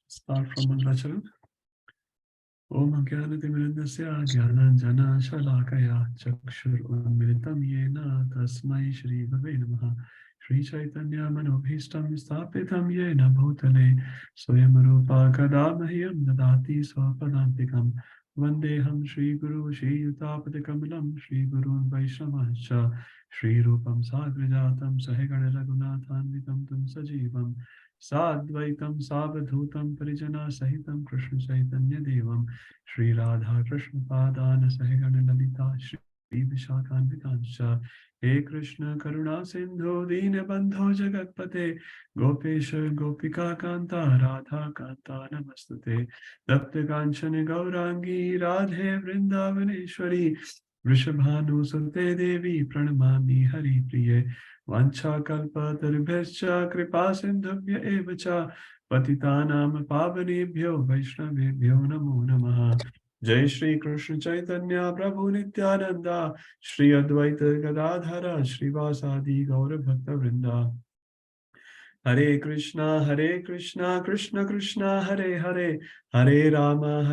Start from Mangalacharana. Om Jnana Jnana Shalakaya Chakshur Unmilitam Yena Tasmai Shri Bhave Namaha Shri Chaitanya Manobhishtam Sthapitam Yena Bhutale Swayamarupa Kadamahyam Dadati Swapadantikam Vandeham Shri Guru Shri Yutapadikamalam Shri Guru Vaishnavascha Shri Rupam Sagrajatam Sahegana Raghunathanvitam Tam Sajivam Sadvaitam Savadhutam Parijana Sahitam Krishna Chaitanya Devam Shri Radha Krishna Padana Sahegana Lalita Shri Vishakhanvitancha He Krishna Karuna Sindhu Dina Bandho Jagatpate Gopesha Gopika Kanta Radha Kanta Namastate Dapta Kanchana Gaurangi Radhe Vrindavaneshwari Vrishabhanu Sute Devi Pranamami Hari Priye Vancha kalpa tarubhescha kripa sindhubhya evacha patitanam pavanebhyo vaishnavebhyo namo namaha. Jai Shri Krishna Chaitanya Prabhu Nityananda Shri Advaita Gadadhara Srivasadi Gaura Bhakta Vrinda. Hare Krishna Krishna Krishna Hare Hare Hare Rama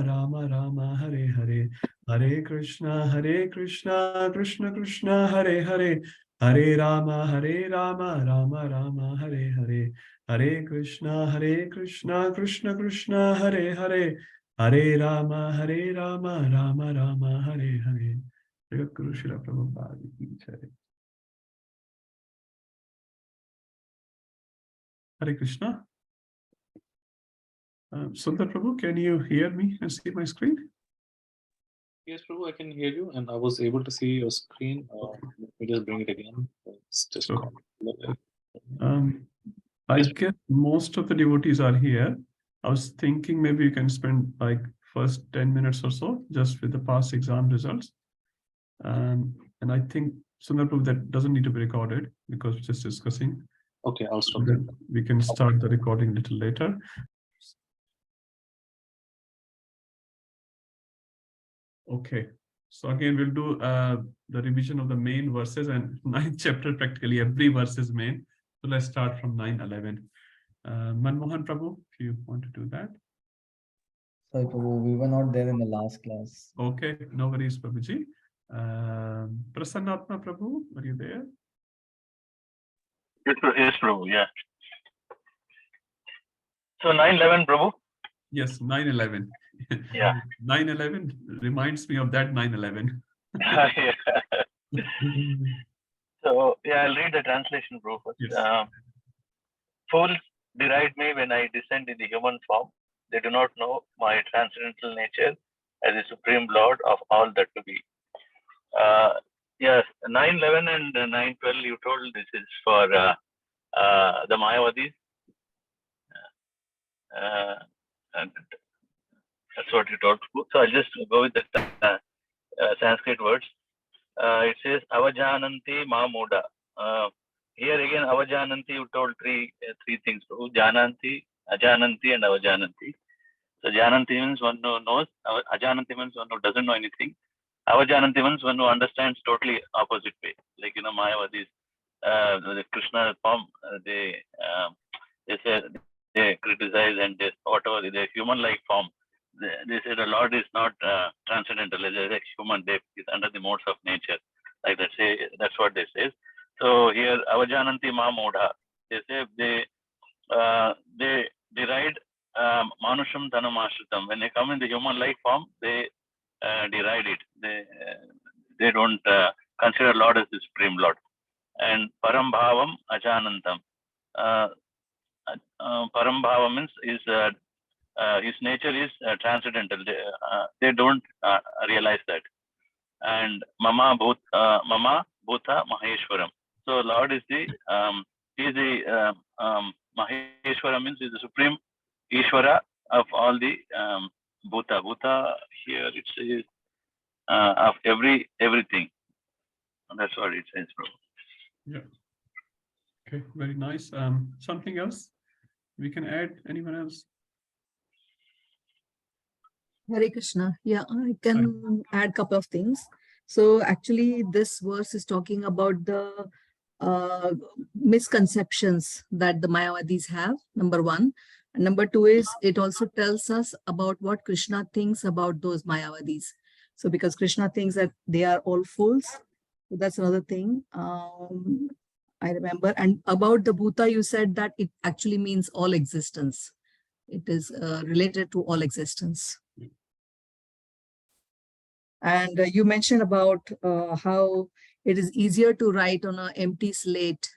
Rama Rama Hare Hare Hare Krishna Krishna Krishna Hare Hare Hare Rama Rama Rama Hare Hare Hare Krishna Krishna Krishna Hare Hare Hare Rama Rama Rama Hare Hare. Jagat Guru Srila Prabhupada ki jai. Hare Krishna. Sundar Prabhu, can you hear me and see my screen? Yes, Prabhu, I can hear you, and I was able to see your screen. Let me just bring it again. It's just sure. I guess most of the devotees are here. I was thinking maybe you can spend like first 10 minutes or so just with the past exam results. And I think Sundar Prabhu, that doesn't need to be recorded because we're just discussing. Okay, I'll stop. We can start the recording a little later. Okay, so again we'll do the revision of the main verses, and 9th chapter practically every verse is main. So let's start from 9-11. Manmohan Prabhu, if you want to do that. Sorry, Prabhu, we were not there in the last class. Okay, no worries, Prabhuji. Prasannatma Prabhu, are you there? Yes, Prabhu, yeah. So 9-11, Prabhu? Yes, 9-11. Yeah. 9-11 reminds me of that 9-11. Yeah. So, yeah, I'll read the translation, Prabhu. Yes. Fools deride me when I descend in the human form. They do not know my transcendental nature as the Supreme Lord of all that to be. Yes, 9-11 and 9-12, you told this is for the Mayavadis. And that's what you told. So I'll just go with the Sanskrit words. It says Avajananti Mamuda. Here again, Avajananti, you told three things. Jananti, Ajananti, and Avajananti. So Jananti means one who knows. Ajananti means one who doesn't know anything. Avajananti means one who understands totally opposite way. Like, Mayavadis, the Krishna form, they say, they criticize and they, whatever, the human-like form. They say the Lord is not transcendental. They are human. They is under the modes of nature. Like that. Say that's what they say. So here, Avajananti Ma Modha. They say they deride Manusham Dhanam Ashritam. When they come in the human-like form, they deride it. They don't consider Lord as the Supreme Lord. And Param Bhavam Ajanantam. Param Bhava means is his nature is transcendental. They don't realize that. And Mama Bhuta Maheshwaram. So Lord is the he is the Maheshwara means is the supreme Ishvara of all the Bhuta. Bhuta here it says of everything. And that's what it says, bro. Yeah. Okay, very nice. Something else we can add? Anyone else? Hare Krishna. Yeah, I can add a couple of things. So actually, this verse is talking about the misconceptions that the Mayavadis have, number one. And number two is it also tells us about what Krishna thinks about those Mayavadis. So because Krishna thinks that they are all fools, so that's another thing. I remember. And about the Bhuta, you said that it actually means all existence. It is related to all existence. And you mentioned about how it is easier to write on an empty slate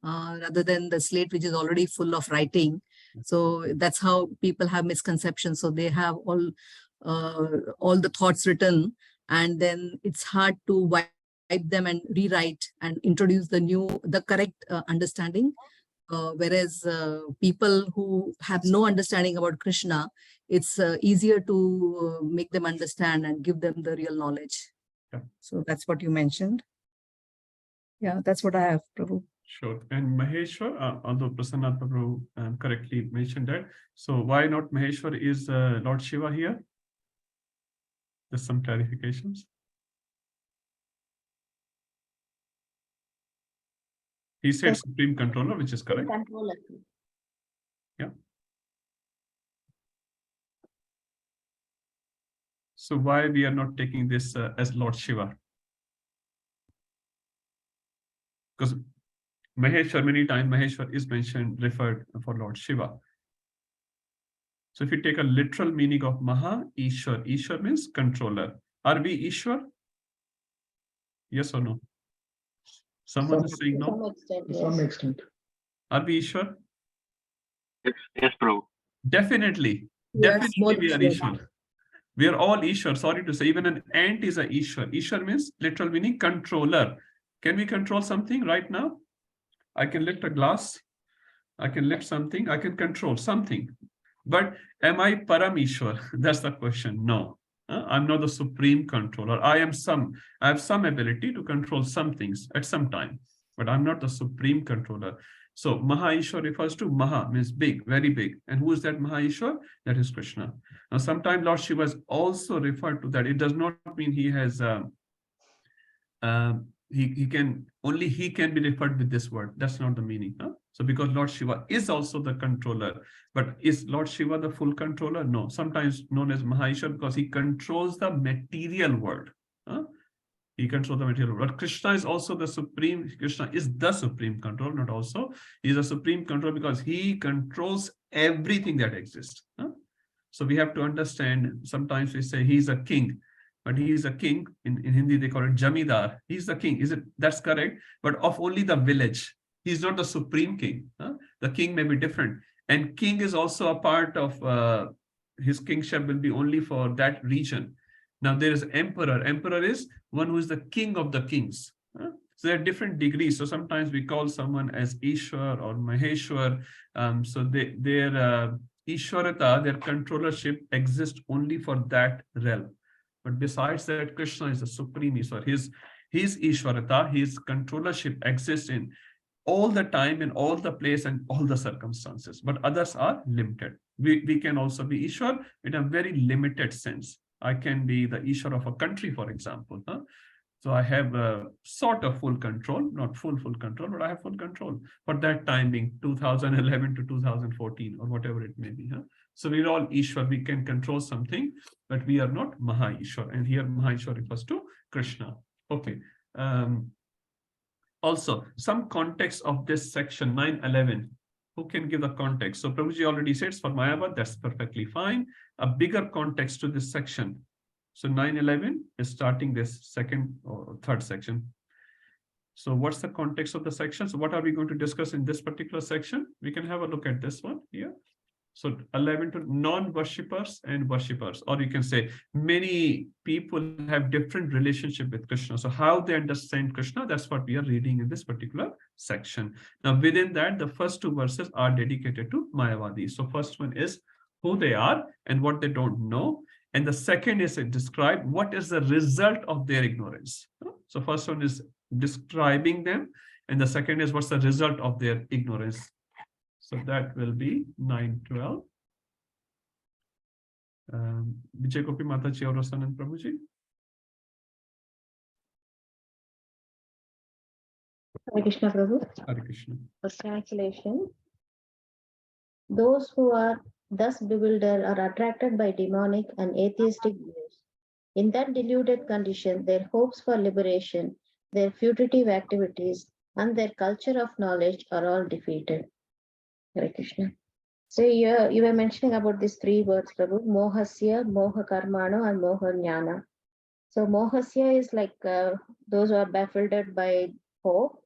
rather than the slate which is already full of writing. So that's how people have misconceptions. So they have all the thoughts written, and then it's hard to wipe them and rewrite and introduce the correct understanding. Whereas people who have no understanding about Krishna, it's easier to make them understand and give them the real knowledge. Yeah. So that's what you mentioned. Yeah, that's what I have, Prabhu. Sure. And Maheshwar, although Prasanna Prabhu correctly mentioned that, so why not Maheshwar is Lord Shiva here? Just some clarifications. He said Supreme Controller, which is correct. Yeah. So why we are not taking this as Lord Shiva? Because Maheshwar, many times Maheshwar is mentioned, referred for Lord Shiva. So if you take a literal meaning of Maha, Ishwar, Ishwar means controller. Are we Ishwar? Yes or no? Someone is saying no. To some extent. Are we Ishwar? Yes, Prabhu. Definitely. Yes, Definitely we are Ishwar. Ishwar. We are all Ishwar. Sorry to say, even an ant is a Ishwar. Ishwar means literal meaning controller. Can we control something right now? I can lift a glass. I can lift something. I can control something. But am I Parameshwar? That's the question. No. I'm not the supreme controller. I have some ability to control some things at some time, but I'm not the supreme controller. So Maha Ishwar refers to Maha, means big, very big. And who is that Maha Ishwar? That is Krishna. Now, sometimes Lord Shiva is also referred to that. It does not mean he has he can be referred with this word. That's not the meaning. So because Lord Shiva is also the controller, but is Lord Shiva the full controller? No, sometimes known as Maheshwar because he controls the material world. He controls the material world. But Krishna is also the supreme. Krishna is the supreme control, not also. He is a supreme control because he controls everything that exists. So we have to understand, sometimes we say he's a king. But he is a king. In Hindi, they call it Jamidar. He's the king. That's correct? But of only the village. He's not the supreme king. The king may be different. And king is also a part of his kingship will be only for that region. Now there is emperor. Emperor is one who is the king of the kings. So there are different degrees. So sometimes we call someone as Ishwar or Maheshwar. So their Ishwarata, their controllership exists only for that realm. But besides that, Krishna is the supreme Ishwar. His Ishwarata, his controllership exists in all the time, in all the place, and all the circumstances. But others are limited. We can also be Ishwar in a very limited sense. I can be the Ishwar of a country, for example. So I have a sort of full control, not full control, but I have full control for that time being 2011 to 2014 or whatever it may be. So we're all Ishwar. We can control something, but we are not Maha Ishwar. And here Maha Ishwar refers to Krishna. Okay. Also, some context of this section 9:11. Who can give the context? So Prabhuji already said it's for Mayavad. That's perfectly fine. A bigger context to this section. So 9:11 is starting this second or third section. So what's the context of the section? So what are we going to discuss in this particular section? We can have a look at this one here. So 11 to non-worshippers and worshippers, or you can say many people have different relationship with Krishna. So how they understand Krishna, that's what we are reading in this particular section. Now within that, the first two verses are dedicated to Mayavadis. So first one is who they are and what they don't know. And the second is describe what is the result of their ignorance. So first one is describing them. And the second is what's the result of their ignorance. So that will be 9:12. Vijay Gopi Mataji or Sanand Prabhuji. Hare Krishna Prabhu. Hare Krishna. First translation. Those who are thus bewildered are attracted by demonic and atheistic views. In that deluded condition, their hopes for liberation, their fugitive activities, and their culture of knowledge are all defeated. Hare Krishna. So you were mentioning about these three words, Prabhu, Mohasya, Moha Karmano, and Moha Jnana. So Mohasya is like those who are baffled by hope,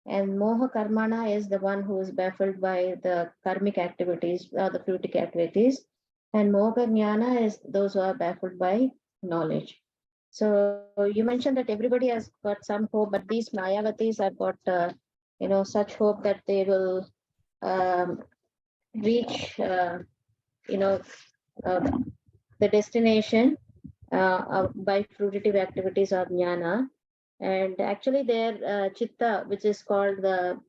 and Moha Karmana is the one who is baffled by the karmic activities or the fruitic activities, and Moha Jnana is those who are baffled by knowledge. So you mentioned that everybody has got some hope, but these Mayavatis have got such hope that they will reach the destination by fruitive activities or jnana. And actually their chitta, which is called the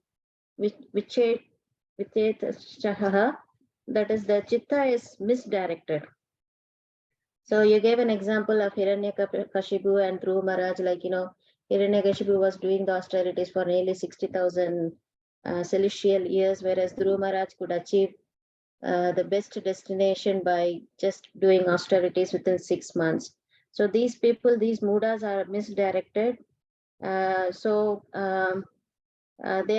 vichet shahaha, that is the chitta is misdirected. So you gave an example of Hiranyakashipu and Dhruva Maharaj, like, Hiranyakashipu was doing the austerities for nearly 60,000 celestial years, whereas Dhruva Maharaj could achieve the best destination by just doing austerities within 6 months. So these people, these mudas are misdirected. They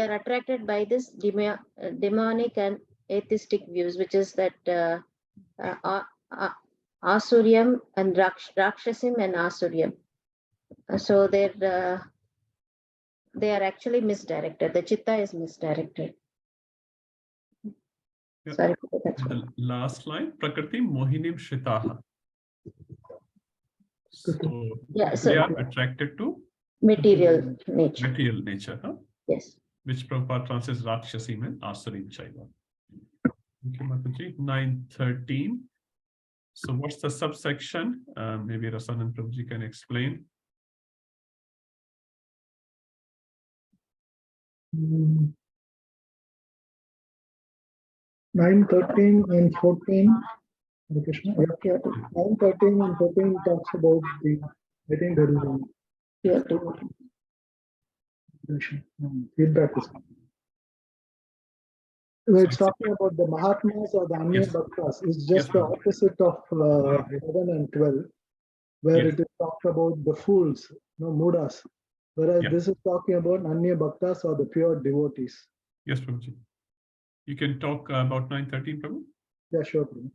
are attracted by this demonic and atheistic views, which is that Asuryam and Rakshasim and Asuryam. So they are actually misdirected. The chitta is misdirected. Yeah. Sorry. The last line, Prakriti Mohinim Shritaha. So Yeah, they are attracted to material nature. material nature, huh? Yes. Which Prabhupada translates Rakshasim and Asurim Chaiva. Okay, Mataji, 9:13. So what's the subsection? Maybe Rasan and Prabhuji can explain. 9:13 and 14. Hare Krishna. 9:13 and 14 talks about the, I think there is feedback. It's talking about the Mahatmas or the Anya Bhaktas. It's just the opposite of 11 and 12, where it is talked about the fools, mudas. Whereas this is talking about Anya Bhaktas or the pure devotees. Yes, Prabhuji. You can talk about 9:13, Prabhu? Yeah, sure, Prabhu.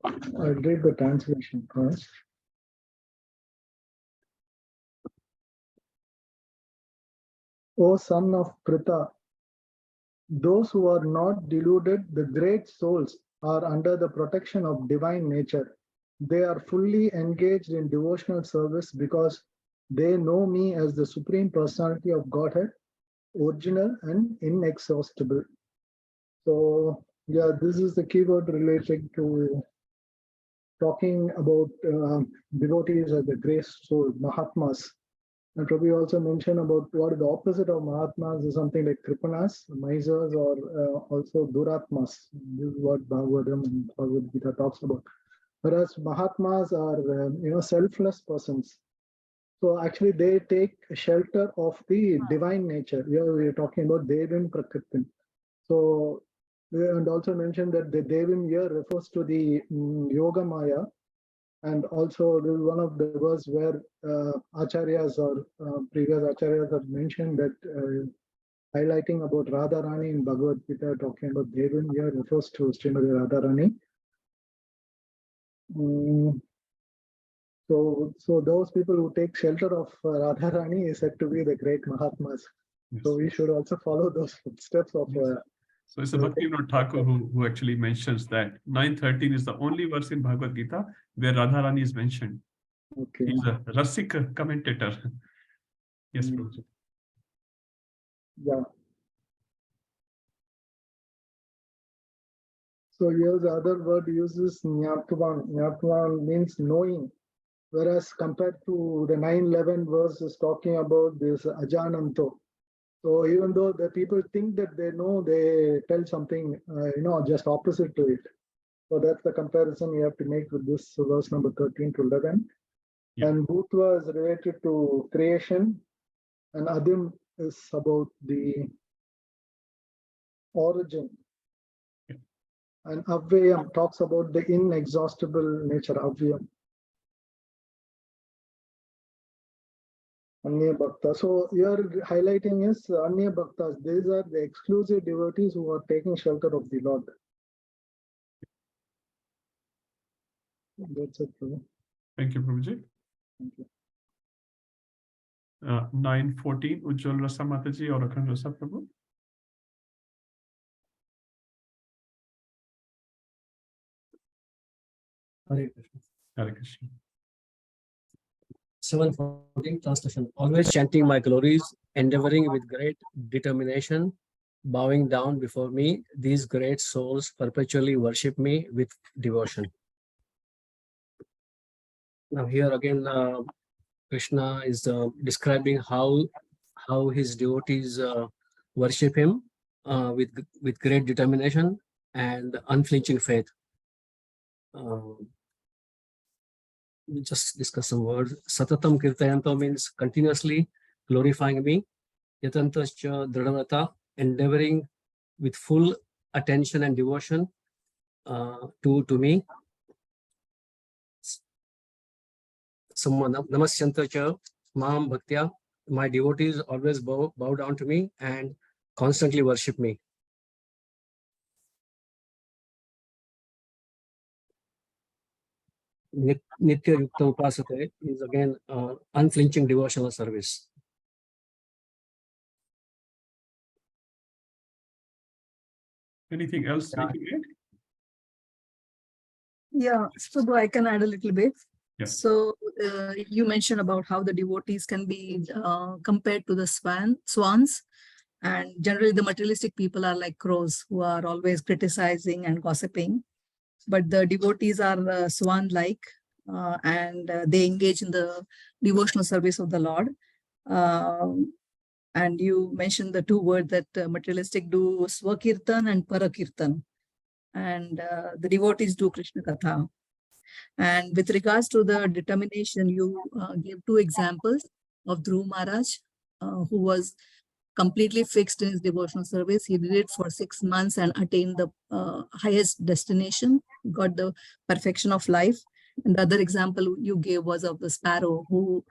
I'll read the translation first. O son of Pritha, those who are not deluded, the great souls, are under the protection of divine nature. They are fully engaged in devotional service because they know me as the Supreme Personality of Godhead, original and inexhaustible. So, yeah, this is the keyword related to talking about devotees as the great soul, Mahatmas. And Prabhu also mentioned about what is the opposite of Mahatmas is something like Kripanas, misers, or also Duratmas. This is what Bhagavatam and Bhagavad Gita talks about. Whereas Mahatmas are, selfless persons. So actually they take shelter of the divine nature. Here we are talking about Devim Prakritim. So, and also mentioned that the Devim here refers to the Yoga Maya. And also, this is one of the verses where Acharyas or previous Acharyas have mentioned that highlighting about Radharani in Bhagavad Gita, talking about Devim here refers to Srimati Radharani. So those people who take shelter of Radharani is said to be the great Mahatmas. Yes. So we should also follow those footsteps of. So it's a Bhaktivinoda Thakur who actually mentions that 9:13 is the only verse in Bhagavad Gita where Radharani is mentioned. Okay. He's a Rasik commentator. Yes, Prabhuji. Yeah. So here the other word uses Nyatvan. Nyatvan means knowing. Whereas compared to the 9:11 verse is talking about this Ajananto. So even though the people think that they know, they tell something, just opposite to it. So that's the comparison we have to make with this verse number 13 to 11. Yeah. And Bhutva is related to creation, and Adim is about the origin. And Avyayam talks about the inexhaustible nature, Avyayam. Anya Bhakta. So you're highlighting is Anya Bhaktas. These are the exclusive devotees who are taking shelter of the Lord. That's it. Prabhu. Thank you, Prabhuji. Thank you. 9:14, Ujjwal Rasa Mataji or Akhand Rasa Prabhu. Hare Krishna. Hare Krishna. 7:14 translation. Always chanting my glories, endeavoring with great determination, bowing down before me, these great souls perpetually worship me with devotion. Now here again, Krishna is describing how his devotees worship him with great determination and unflinching faith. We just discuss some words. Satatam kirtayanto means continuously glorifying me. Yatantascha dridavata, endeavoring with full attention and devotion to me. Namasyantacha mam bhaktya, my devotees always bow down to me and constantly worship me. Nitya Yukta Upasate is again unflinching devotional service. Anything else we can add? Yeah, so I can add a little bit. Yeah. So you mentioned about how the devotees can be compared to the swans. And generally the materialistic people are like crows who are always criticizing and gossiping. But the devotees are swan-like and they engage in the devotional service of the Lord. And you mentioned the two words that materialistic do Swakirtan and Parakirtan. And the devotees do Krishna Katha. And with regards to the determination, you gave two examples of Dhruv Maharaj, who was completely fixed in his devotional service. He did it for 6 months and attained the highest destination, got the perfection of life. And the other example you gave was of the sparrow who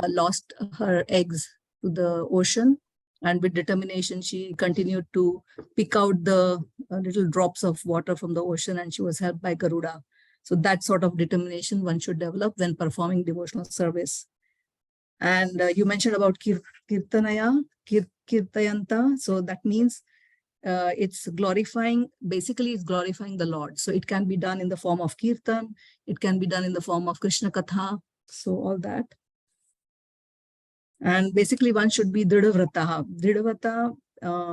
lost her eggs to the ocean. And with determination, she continued to pick out the little drops of water from the ocean, and she was helped by Garuda. So that sort of determination one should develop when performing devotional service. And you mentioned about Kirtanaya, Kirtayanta. So that means it's glorifying, basically it's glorifying the Lord. So it can be done in the form of Kirtan, it can be done in the form of Krishna Katha, so all that. And basically one should be Dridhavrata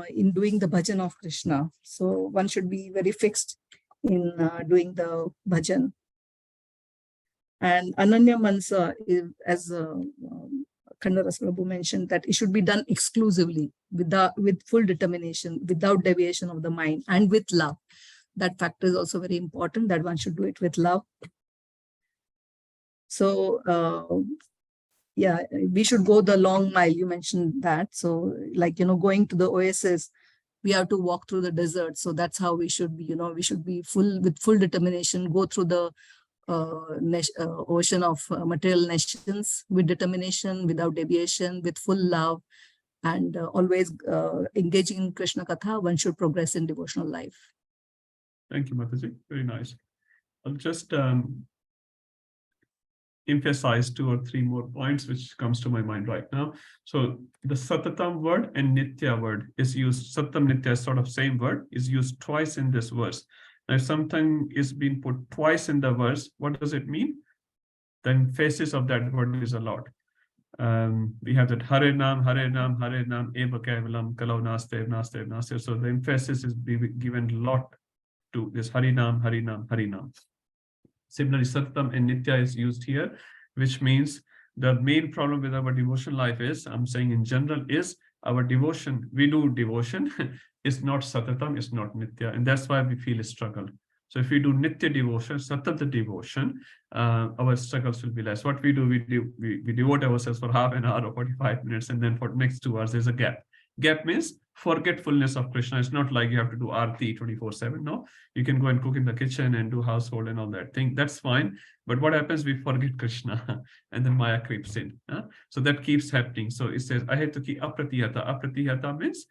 in doing the bhajan of Krishna. So one should be very fixed in doing the bhajan. And Ananya Mansa, is, as Khandaras Prabhu mentioned, that it should be done exclusively with full determination, without deviation of the mind, and with love. That factor is also very important, that one should do it with love. So yeah, we should go the long mile. You mentioned that. So like, going to the oasis, we have to walk through the desert. So that's how we should be, we should be with full determination, go through the ocean of material nations with determination, without deviation, with full love, and always engaging in Krishna Katha. One should progress in devotional life. Thank you, Mataji. Very nice. I'll just emphasize 2 or 3 more points which comes to my mind right now. So the Satatam word and Nitya word is used, Satam Nitya, sort of same word, is used twice in this verse. Now, if something is being put twice in the verse, what does it mean? The emphasis of that word is a lot. We have that Hare Nam, Hare Nam, Hare Nam, Eva Kevalam, Kalau Nastev, Nastev, Nastev. So the emphasis is given a lot to this Hare Nam, Hare Nam, Hare Nam. Similarly, Satam and Nitya is used here, which means the main problem with our devotion life is, I'm saying in general, is our devotion. We do devotion. It's not Satatam, it's not Nitya. And that's why we feel a struggle. So if we do Nitya devotion, Satata devotion, our struggles will be less. What we do, we devote ourselves for half an hour or 45 minutes, and then for next 2 hours, there's a gap. Gap means forgetfulness of Krishna. It's not like you have to do Aarti 24/7. No, you can go and cook in the kitchen and do household and all that thing. That's fine. But what happens? We forget Krishna and then Maya creeps in. So that keeps happening. So it says, Ahetuki apratihata. Apratihata means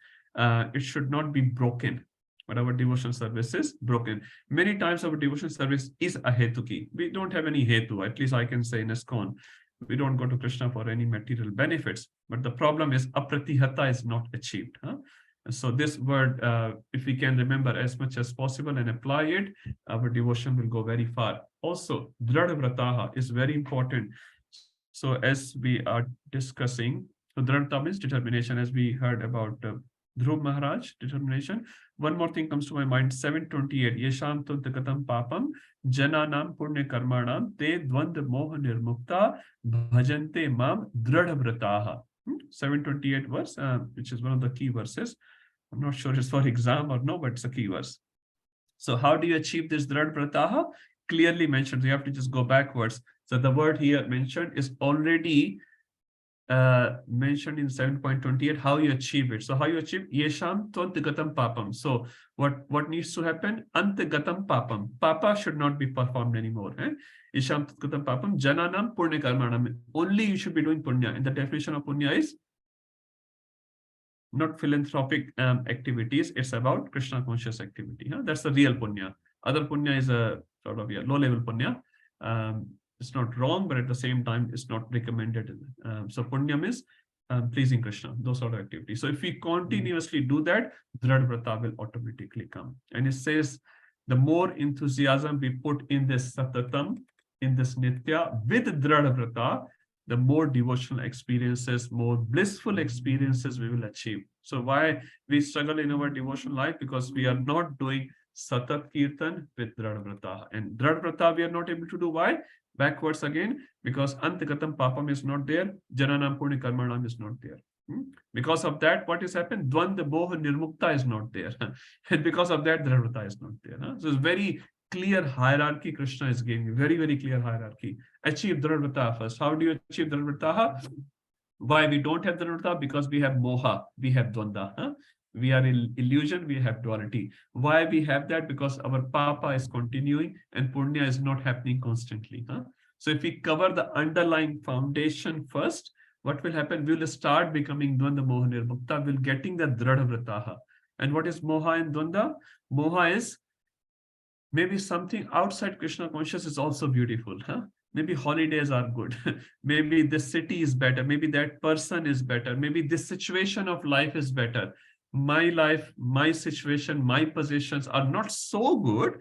it should not be broken. But our devotion service is broken. Many times our devotion service is ahetuki. We don't have any hetu, at least I can say in ISKCON. We don't go to Krishna for any material benefits. But the problem is apratihata is not achieved. So this word, if we can remember as much as possible and apply it, our devotion will go very far. Also, dradvrataha is very important. So as we are discussing, so dradvrata means determination, as we heard about Dhruv Maharaj, determination. One more thing comes to my mind, 728. Yesham tuddhagatam papam jananam punya karmanam te dvand moha nirmukta bhajante mam dradvrataha. 728 verse, which is one of the key verses. I'm not sure it's for exam or no, but it's a key verse. So how do you achieve this dradvrataha? Clearly mentioned. You have to just go backwards. So the word here mentioned is already mentioned in 7.28, how you achieve it. So how you achieve Yesham Tvantagatam Papam. So what needs to happen? Antagatam Papam. Papa should not be performed anymore. Yesham Tvantagatam Papam Jananam Punya Karmanam. Only you should be doing Punya. And the definition of Punya is not philanthropic activities. It's about Krishna conscious activity. That's the real Punya. Other Punya is a sort of low level Punya. It's not wrong, but at the same time, it's not recommended. So punyam is pleasing Krishna, those sort of activities. So if we continuously do that, dradvrata will automatically come. And it says, the more enthusiasm we put in this satatam, in this nitya, with dradvrata, the more devotional experiences, more blissful experiences we will achieve. So why we struggle in our devotional life? Because we are not doing satat kirtan with dradvrata. And dradvrata we are not able to do. Why? Backwards again, because antagatam papam is not there, jananam punya karmanam is not there. Because of that, what has happened? Dvanda moha nirmukta is not there. And because of that, dradvrata is not there. So it's very clear hierarchy Krishna is giving you, very, very clear hierarchy. Achieve dradvrata first. How do you achieve dradvrata? Why we don't have dradvrata? Because we have moha, we have dvanda. We are in illusion, we have duality. Why we have that? Because our papa is continuing and punya is not happening constantly. So if we cover the underlying foundation first, what will happen? We will start becoming dvanda moha nirmukta, we'll getting the dradvrataha. And what is moha and dvanda? Moha is maybe something outside Krishna conscious is also beautiful. Maybe holidays are good. Maybe this city is better. Maybe that person is better. Maybe this situation of life is better. My life, my situation, my positions are not so good.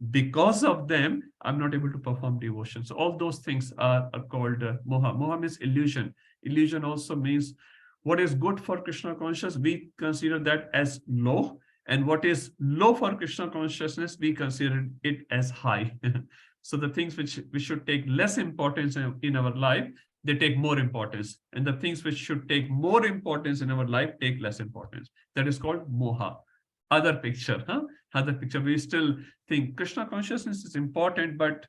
Because of them, I'm not able to perform devotion. So all those things are called moha. Moha means illusion. Illusion also means what is good for Krishna consciousness, we consider that as low. And what is low for Krishna consciousness, we consider it as high. So the things which we should take less importance in our life, they take more importance. And the things which should take more importance in our life take less importance. That is called moha. Other picture, Other picture, we still think Krishna consciousness is important, but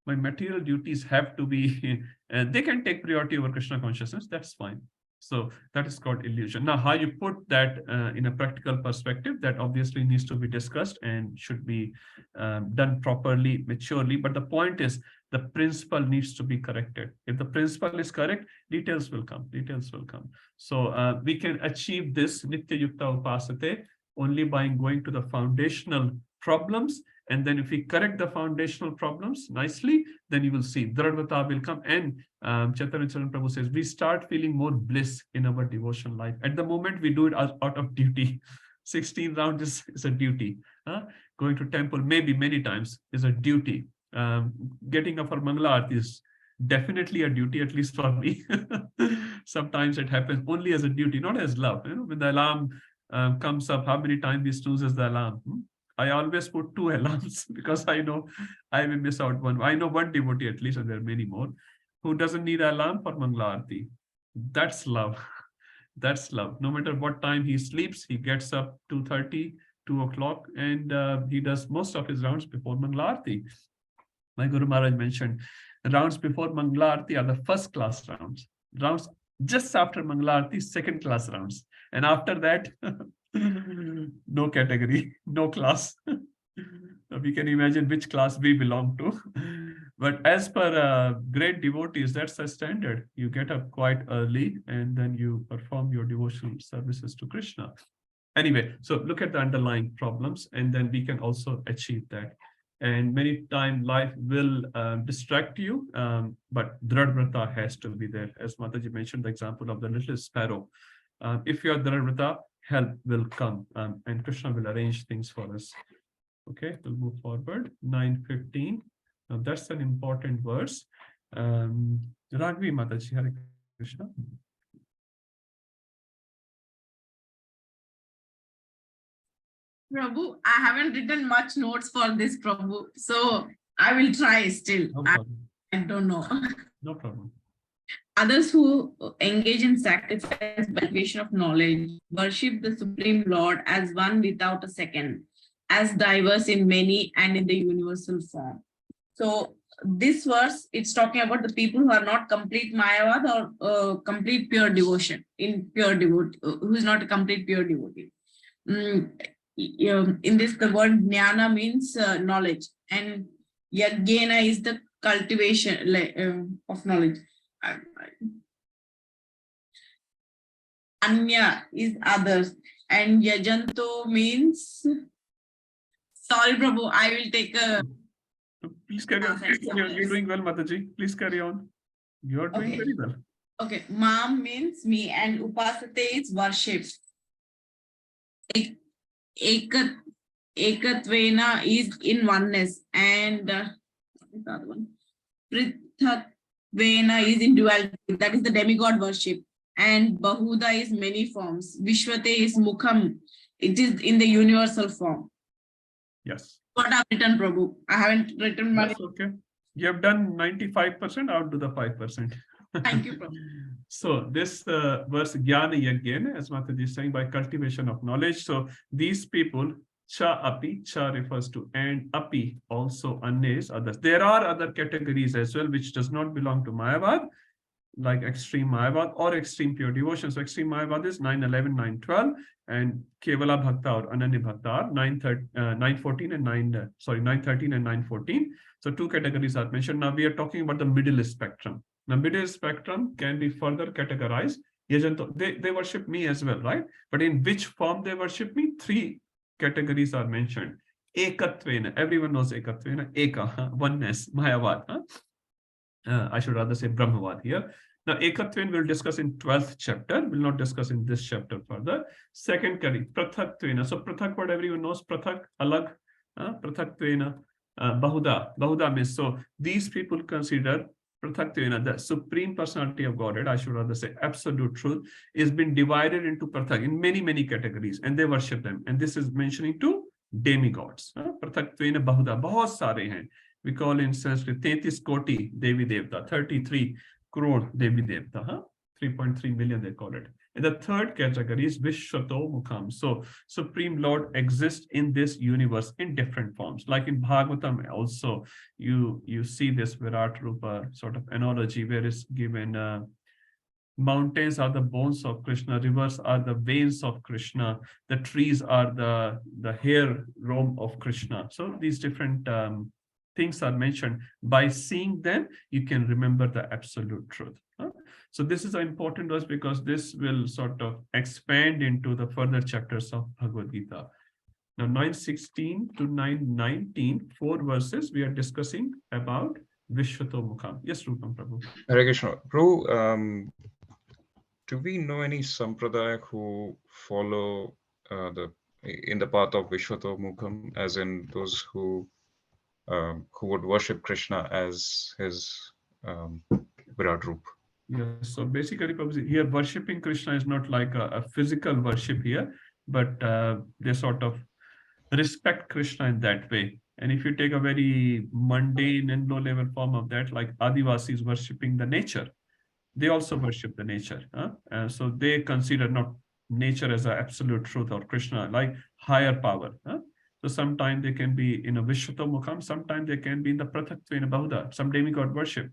my material duties have to be, they can take priority over Krishna consciousness, that's fine. So that is called illusion. Now, how you put that in a practical perspective, that obviously needs to be discussed and should be done properly, maturely. But the point is, the principle needs to be corrected. If the principle is correct, details will come. Details will come. So we can achieve this Nitya Yukta Upasate only by going to the foundational problems. And then if we correct the foundational problems nicely, then you will see dradvrata will come. And Chaitanya Prabhu says, we start feeling more bliss in our devotion life. At the moment, we do it out of duty. 16 rounds is a duty. Going to temple, maybe many times, is a duty. Getting up for Mangala Aarti is definitely a duty, at least for me. Sometimes it happens only as a duty, not as love. When the alarm comes up, how many times we snoozes the alarm? I always put 2 alarms because I know I will miss out one. I know one devotee at least, and there are many more, who doesn't need an alarm for Mangala Aarti. That's love. That's love. No matter what time he sleeps, he gets up 2:30, 2 o'clock, and he does most of his rounds before Mangala Aarti. My Guru Maharaj mentioned rounds before Mangala Aarti are the first class rounds. Rounds just after Mangala Aarti, second class rounds. And after that, no category, no class. We can imagine which class we belong to. But as per great devotees, that's the standard. You get up quite early and then you perform your devotional services to Krishna. Anyway, so look at the underlying problems, and then we can also achieve that. And many times life will distract you, but Dradvrata has to be there. As Mataji mentioned, the example of the little sparrow. If you are Dradvrata, help will come, and Krishna will arrange things for us. Okay, we'll move forward. 9:15. Now that's an important verse. Ragvi Mataji, Hare Krishna. Prabhu, I haven't written much notes for this, Prabhu. So I will try still. No problem. I don't know. No problem. Others who engage in sacrifice by creation of knowledge worship the Supreme Lord as one without a second, as diverse in many and in the universal form. So this verse, it's talking about the people who are not complete Mayavad or complete pure devotion, in pure devotee, who is not a complete pure devotee. In this, the word jnana means knowledge, and yajnana is the cultivation of knowledge. Anya is others, and yajanto means, sorry Prabhu, I will take a. Please carry on. Please carry on. You're doing well, Mataji. Please carry on. You're doing Okay. very well. Okay, Mam means me, and Upasate is worship. Ekatvena is in oneness, and the other one, Prithakvena is in duality, that is the demigod worship, and Bahuda is many forms. Vishwate is Mukham, it is in the universal form. Yes. What I've written, Prabhu? I haven't written my. That's okay. You have done 95%, out to the 5%. Thank you, Prabhu. So this verse, Jnana Yajnana, as Mataji is saying, by cultivation of knowledge. So these people, Cha Api, Cha refers to and, Api also, Annes, others. There are other categories as well, which does not belong to Mayavad, like extreme Mayavad or extreme pure devotion. So extreme Mayavad is 9:11, 9:12, and Kevala Bhakta or Ananya Bhakta are 9:14 and 9:13 and 9:14. So two categories are mentioned. Now we are talking about the middle spectrum. Now middle spectrum can be further categorized. They worship me as well, right? But in which form they worship me? Three categories are mentioned. Ekatvena, everyone knows Ekatvena, Eka, oneness, Mayavad. I should rather say Brahmavad here. Now, Ekatven we'll discuss in 12th chapter. We'll not discuss in this chapter further. Second category, Prathakwena. So Prathak, what everyone knows, Prathak, Alag, Prathakwena, Bahuda. Bahuda means, so these people consider Prathakwena, the supreme personality of Godhead, I should rather say absolute truth, is been divided into Prathak in many, many categories, and they worship them. And this is mentioning to demigods. Prathakwena Bahuda, bahut sare hain. We call in Sanskrit 33 koti Devi Devta, 33 crore Devi Devta, 3.3 million they call it. And the third category is Vishwato Mukham. So Supreme Lord exists in this universe in different forms. Like in Bhagavatam also, you see this Virat Rupa sort of analogy where it's given mountains are the bones of Krishna, rivers are the veins of Krishna, the trees are the hair roam of Krishna. So these different things are mentioned. By seeing them, you can remember the absolute truth. So this is an important verse because this will sort of expand into the further chapters of Bhagavad Gita. Now 9:16 to 9:19, 4 verses we are discussing about Vishwato Mukham. Yes, Rupam Prabhu. Hare Krishna. Prabhu, do we know any sampradaya who follow in the path of Vishwato Mukham, as in those who would worship Krishna as his Virat Roop? Yes, so basically, Prabhuji, here worshipping Krishna is not like a physical worship here, but they sort of respect Krishna in that way. And if you take a very mundane and low-level form of that, like Adivasis worshipping the nature, they also worship the nature. So they consider not nature as an absolute truth or Krishna, like higher power. So sometimes they can be in a Vishwatomukam, sometimes they can be in the Prathakva in a Bahuda, some demigod worship.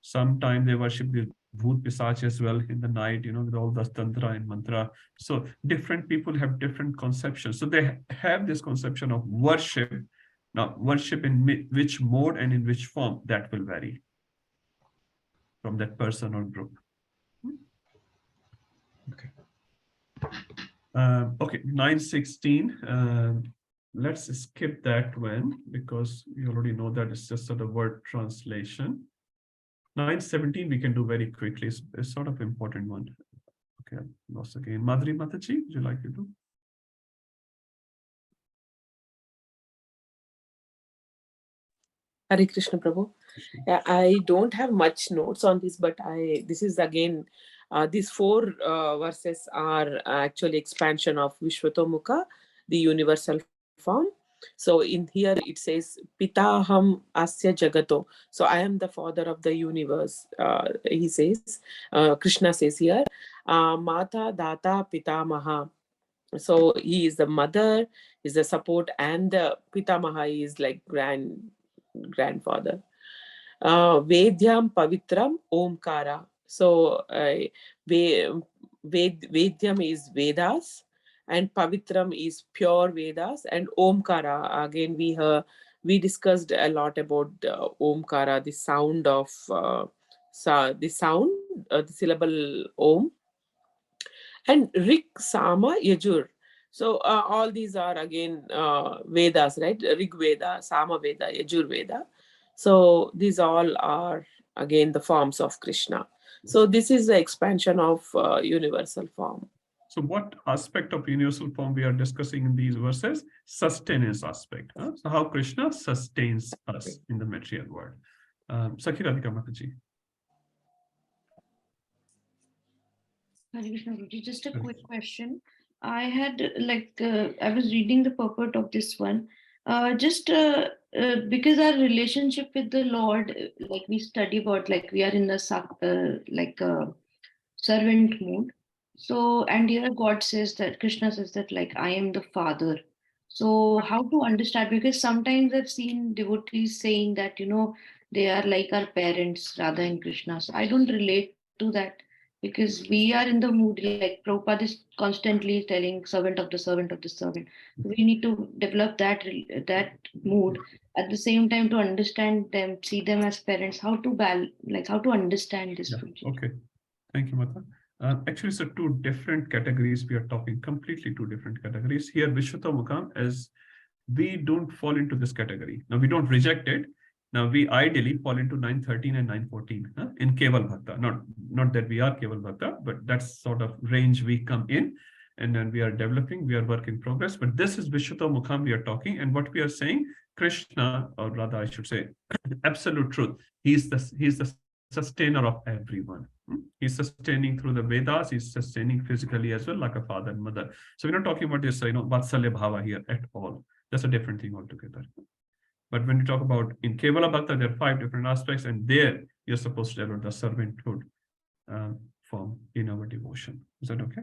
Sometimes they worship the Bhoot Pisach as well in the night, with all the Tantra and Mantra. So different people have different conceptions. So they have this conception of worship. Now, worship in which mode and in which form, that will vary from that person or group. Okay. Okay, 9:16. Let's skip that one because you already know that it's just sort of word translation. 9:17 we can do very quickly. It's sort of important one. Okay, lost again. Madhuri Mataji, would you like to do? Hare Krishna Prabhu. Yeah, I don't have much notes on this, but this is again, these 4 verses are actually expansion of Vishwatomukha, the universal form. So in here it says, Pitaham Asya Jagato. So I am the father of the universe, he says. Krishna says here, Mata Data Pitamaha. So he is the mother, is the support, and the Pitamaha is like grandfather. Vedyam Pavitram Omkara. So Vedyam is Vedas, and Pavitram is pure Vedas, and Omkara, again we discussed a lot about Omkara, the sound of the syllable Om, and Rik, Sama, Yajur. So all these are again Vedas, right? Rig Veda, Sama Veda, Yajur Veda. So these all are again the forms of Krishna. So this is the expansion of universal form. So what aspect of universal form we are discussing in these verses? Sustenance aspect. So how Krishna sustains us in the material world. Sakhiradhika Mataji. Hare Krishna Guruji, just a quick question. I had I was reading the purport of this one. Because our relationship with the Lord, like we study about, like we are in a servant mode. So, and here God says that, Krishna says that, like, I am the father. So how to understand? Because sometimes I've seen devotees saying that, they are like our parents, Radha and Krishna. So I don't relate to that, because we are in the mood, like Prabhupada is constantly telling servant of the servant of the servant. We need to develop that mood at the same time to understand them, see them as parents. How to understand this? Yeah. Okay, thank you, Mata. Actually, so 2 different categories we are talking, completely 2 different categories. Here, Vishwatomukha, as we don't fall into this category. Now, we don't reject it. Now, we ideally fall into 9:13 and 9:14 in Keval Bhakta. Not that we are Keval Bhakta, but that's sort of range we come in, and then we are developing, we are work in progress. But this is Vishwatomukha we are talking, and what we are saying, Krishna, or rather I should say, absolute truth. He's the sustainer of everyone. He's sustaining through the Vedas, he's sustaining physically as well, like a father and mother. So we're not talking about this, Vatsalya Bhava here at all. That's a different thing altogether. But when you talk about in Kevala Bhakta, there are 5 different aspects, and there you're supposed to develop the servanthood form in our devotion. Is that okay?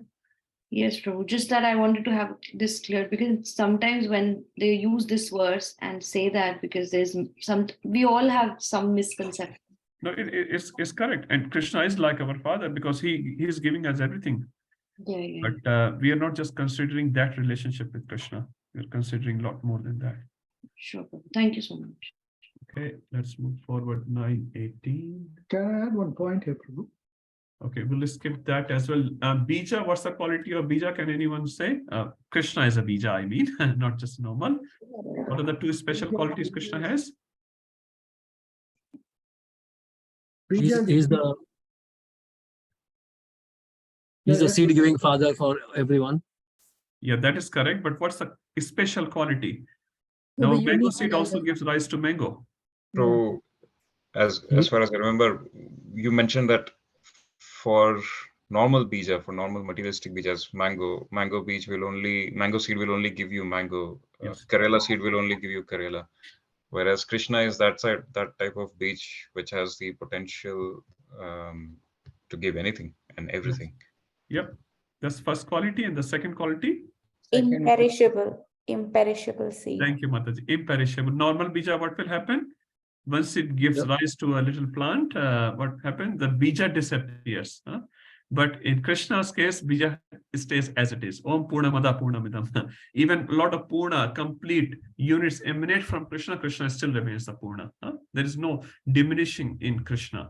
Yes, Prabhu. Just that I wanted to have this clear, because sometimes when they use this verse and say that, because we all have some misconception. No, it's correct. And Krishna is like our father because he is giving us everything. Yeah. But we are not just considering that relationship with Krishna. We're considering a lot more than that. Sure. Thank you so much. Okay, let's move forward. 9:18. Can I add one point here, Prabhu? Okay, we'll skip that as well. Bija, what's the quality of Bija? Can anyone say? Krishna is a Bija, I mean, not just normal. What are the 2 special qualities Krishna has? He's the seed-giving father for everyone. Yeah, that is correct. But what's the special quality? No, Now, but mango unique seed also gives rise to mango. So, as far as I remember, you mentioned that for normal bija, for normal materialistic bijas, mango seed will only give you mango. Yes. Karela seed will only give you Karela. Whereas Krishna is that type of beach which has the potential to give anything and everything. Yep. That's first quality, and the second quality? Imperishable seed. Thank you, Mataji. Imperishable. Normal bija, what will happen? Once it gives rise to a little plant, what happens? The bija disappears. But in Krishna's case, bija stays as it is. Om Purnamada Purnamidam. Even a lot of Purna, complete units emanate from Krishna. Krishna still remains the Purna. There is no diminishing in Krishna.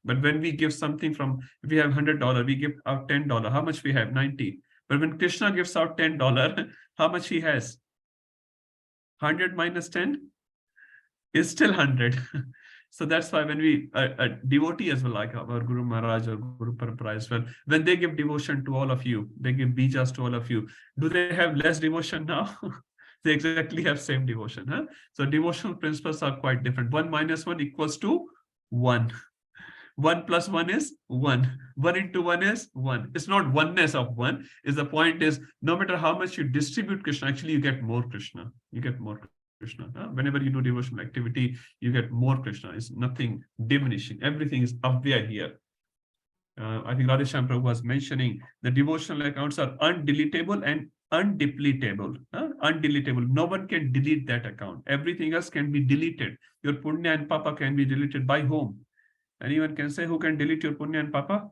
But when we give something from, if we have $100, we give out $10. How much we have? 90. But when Krishna gives out $10, how much he has? 100 minus 10 is still 100. So that's why when we, a devotee as well, like our Guru Maharaj or Guru Parampara as well, when they give devotion to all of you, they give bijas to all of you, do they have less devotion now? They exactly have same devotion. So devotional principles are quite different. 1 minus 1 equals to 1. 1 plus 1 is 1. 1 into 1 is 1. It's not oneness of 1. Is the point is, no matter how much you distribute Krishna, actually you get more Krishna. You get more Krishna. Whenever you do devotional activity, you get more Krishna. It's nothing diminishing. Everything is Avyaya here. I think Radheshyam Prabhu was mentioning the devotional accounts are undeletable and undepletable. Undeletable. No one can delete that account. Everything else can be deleted. Your punya and papa can be deleted by whom? Anyone can say who can delete your punya and papa?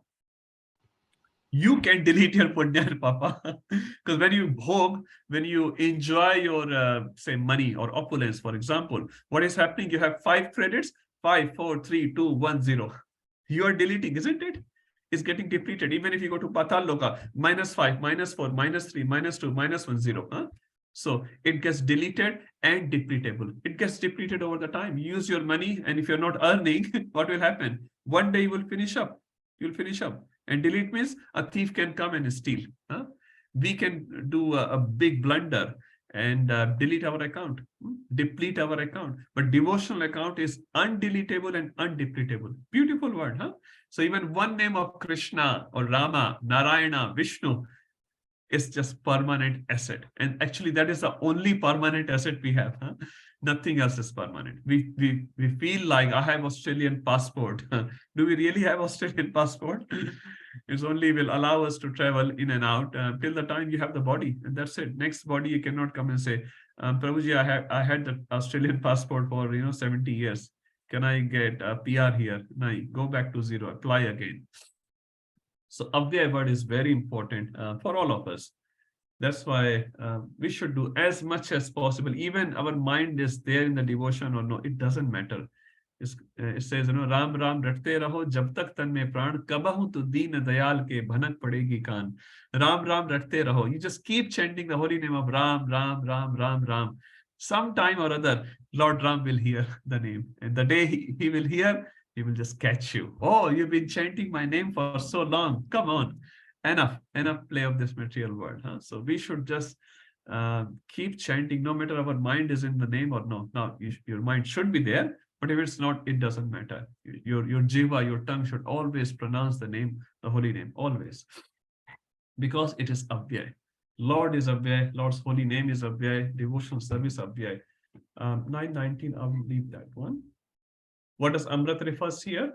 You can delete your punya and papa. Because when you bhog, when you enjoy your, say, money or opulence, for example, what is happening? You have 5 credits, 5, 4, 3, 2, 1, 0. You are deleting, isn't it? It's getting depleted. Even if you go to Patal Loka, -5, -4, -3, -2, -1, 0. So it gets deleted and depletable. It gets depleted over the time. You use your money, and if you're not earning, what will happen? One day you will finish up. You'll finish up. And delete means a thief can come and steal. We can do a big blunder and delete our account, deplete our account. But devotional account is undeletable and undepletable. Beautiful word, huh? So even one name of Krishna or Rama, Narayana, Vishnu is just permanent asset. And actually that is the only permanent asset we have. Nothing else is permanent. We feel like I have Australian passport. Do we really have Australian passport? It's only will allow us to travel in and out till the time you have the body, and that's it. Next body you cannot come and say, Prabhuji, I had the Australian passport for 70 years. Can I get a PR here? No, go back to 0, apply again. So Avyaya word is very important for all of us. That's why we should do as much as possible. Even our mind is there in the devotion or no, it doesn't matter. It says, Ram Ram ratte raho jab tak tan mein pran kabahu tu deen dayal ke bhanak padegi kaan. Ram Ram ratte raho. You just keep chanting the holy name of Ram, Ram, Ram, Ram, Ram. Sometime or other, Lord Ram will hear the name. And the day he will hear, he will just catch you. Oh, you've been chanting my name for so long. Come on. Enough play of this material world. So we should just keep chanting, no matter our mind is in the name or no. Now, your mind should be there, but if it's not, it doesn't matter. Your jiva, your tongue should always pronounce the name, the holy name, always. Because it is Avyaya. Lord is Avyaya, Lord's holy name is Avyaya, devotional service Avyaya. 919, I will leave that one. What does Amrit refers here?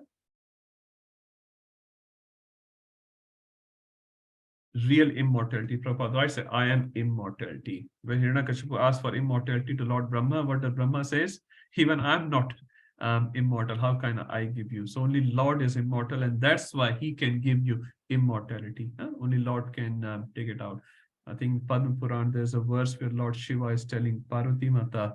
Real immortality. Prabhupada, I say, I am immortality. When Hiranyakashipu asks for immortality to Lord Brahma, what does Brahma says? Even I'm not immortal. How can I give you? So only Lord is immortal, and that's why he can give you immortality. Only Lord can take it out. I think Padma Puran, there's a verse where Lord Shiva is telling Parvati Mata,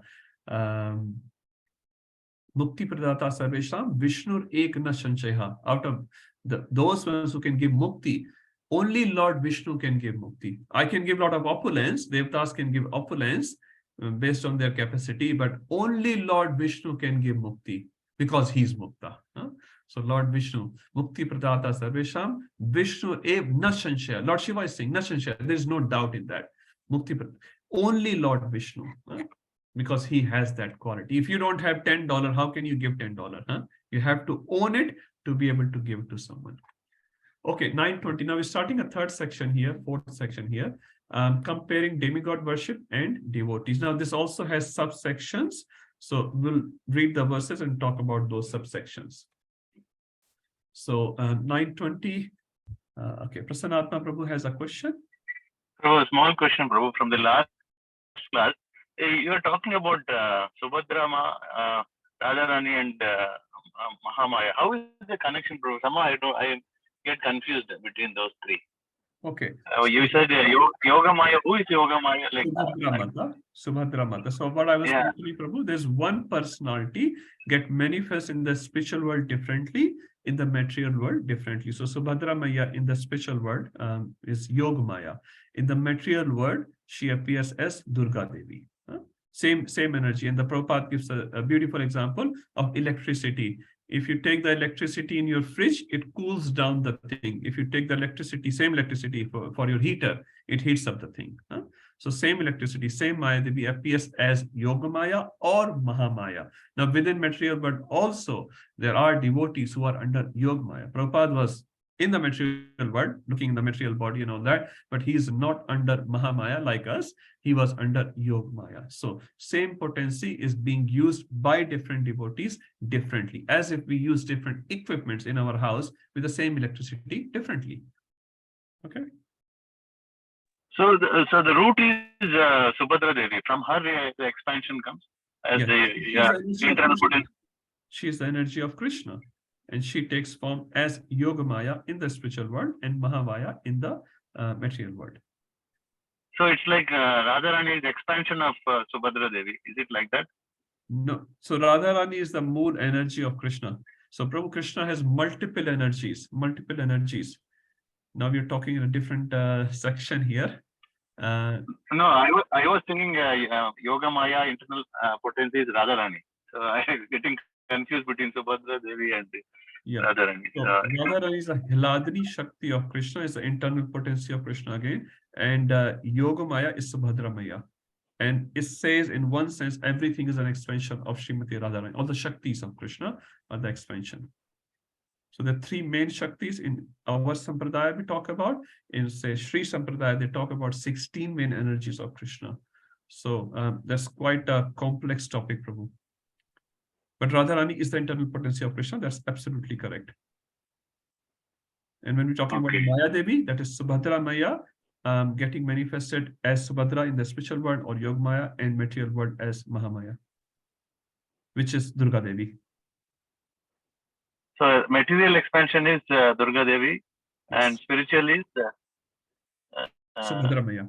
Mukti Pradata Sarvesham, Vishnu Ek Na Sanchaya. Out of those ones who can give mukti, only Lord Vishnu can give mukti. I can give a lot of opulence. Devtas can give opulence based on their capacity, but only Lord Vishnu can give mukti because he's mukta. So Lord Vishnu, Mukti Pradata Sarvesham, Vishnu Ev Na Sanshaya. Lord Shiva is saying Na Sanshaya. There is no doubt in that. Mukti Pradata. Only Lord Vishnu, because he has that quality. If you don't have $10, how can you give $10? You have to own it to be able to give to someone. Okay, 920. Now we're starting a third section here, fourth section here, comparing demigod worship and devotees. Now this also has subsections. So we'll read the verses and talk about those subsections. So 920, Okay, Prasanatma Prabhu has a question. So a small question, Prabhu, from the last class. You are talking about Subhadra, Radharani, and Mahamaya. How is the connection, Prabhu? Somehow I get confused between those three. Okay. You said Yoga Maya. Who is Yoga Maya? Like Subhadra Mata. So what I was Yeah. mentioning, Prabhu, there's one personality get manifest in the spiritual world differently, in the material world differently. So Subhadra Maya in the spiritual world is Yoga Maya. In the material world, she appears as Durga Devi. Same energy. And the Prabhupada gives a beautiful example of electricity. If you take the electricity in your fridge, it cools down the thing. If you take the electricity, same electricity for your heater, it heats up the thing. So same electricity, same Maya Devi appears as Yoga Maya or Mahamaya. Now within material world also, there are devotees who are under Yoga Maya. Prabhupada was in the material world, looking in the material body and all that, but he is not under Mahamaya like us. He was under Yoga Maya. So same potency is being used by different devotees differently, as if we use different equipments in our house with the same electricity differently. Okay. So the root is Subhadra Devi. From her, the expansion comes as the internal potential. She is the energy of Krishna, and she takes form as Yoga Maya in the spiritual world and Mahamaya in the material world. So it's like Radharani is expansion of Subhadra Devi. Is it like that? No. So Radharani is the moon energy of Krishna. So Prabhu Krishna has multiple energies. Now we're talking in a different section here. No, I was thinking Yoga Maya internal potency is Radharani. So I'm getting confused between Subhadra Devi and Radharani. So Radharani is a Hiladini Shakti of Krishna, is the internal potency of Krishna again. And Yoga Maya is Subhadra Maya. And it says in one sense, everything is an expansion of Srimati Radharani. All the Shaktis of Krishna are the expansion. So the three main Shaktis in our Sampradaya we talk about. In say Sri Sampradaya, they talk about 16 main energies of Krishna. So that's quite a complex topic, Prabhu. But Radharani is the internal potency of Krishna. That's absolutely correct. And when we're talking about Maya Devi, that is Subhadra Maya, getting manifested as Subhadra in the spiritual world, or Yoga Maya, and material world as Mahamaya, which is Durga Devi. So material expansion is Durga Devi, and spiritual is Subhadra Maya.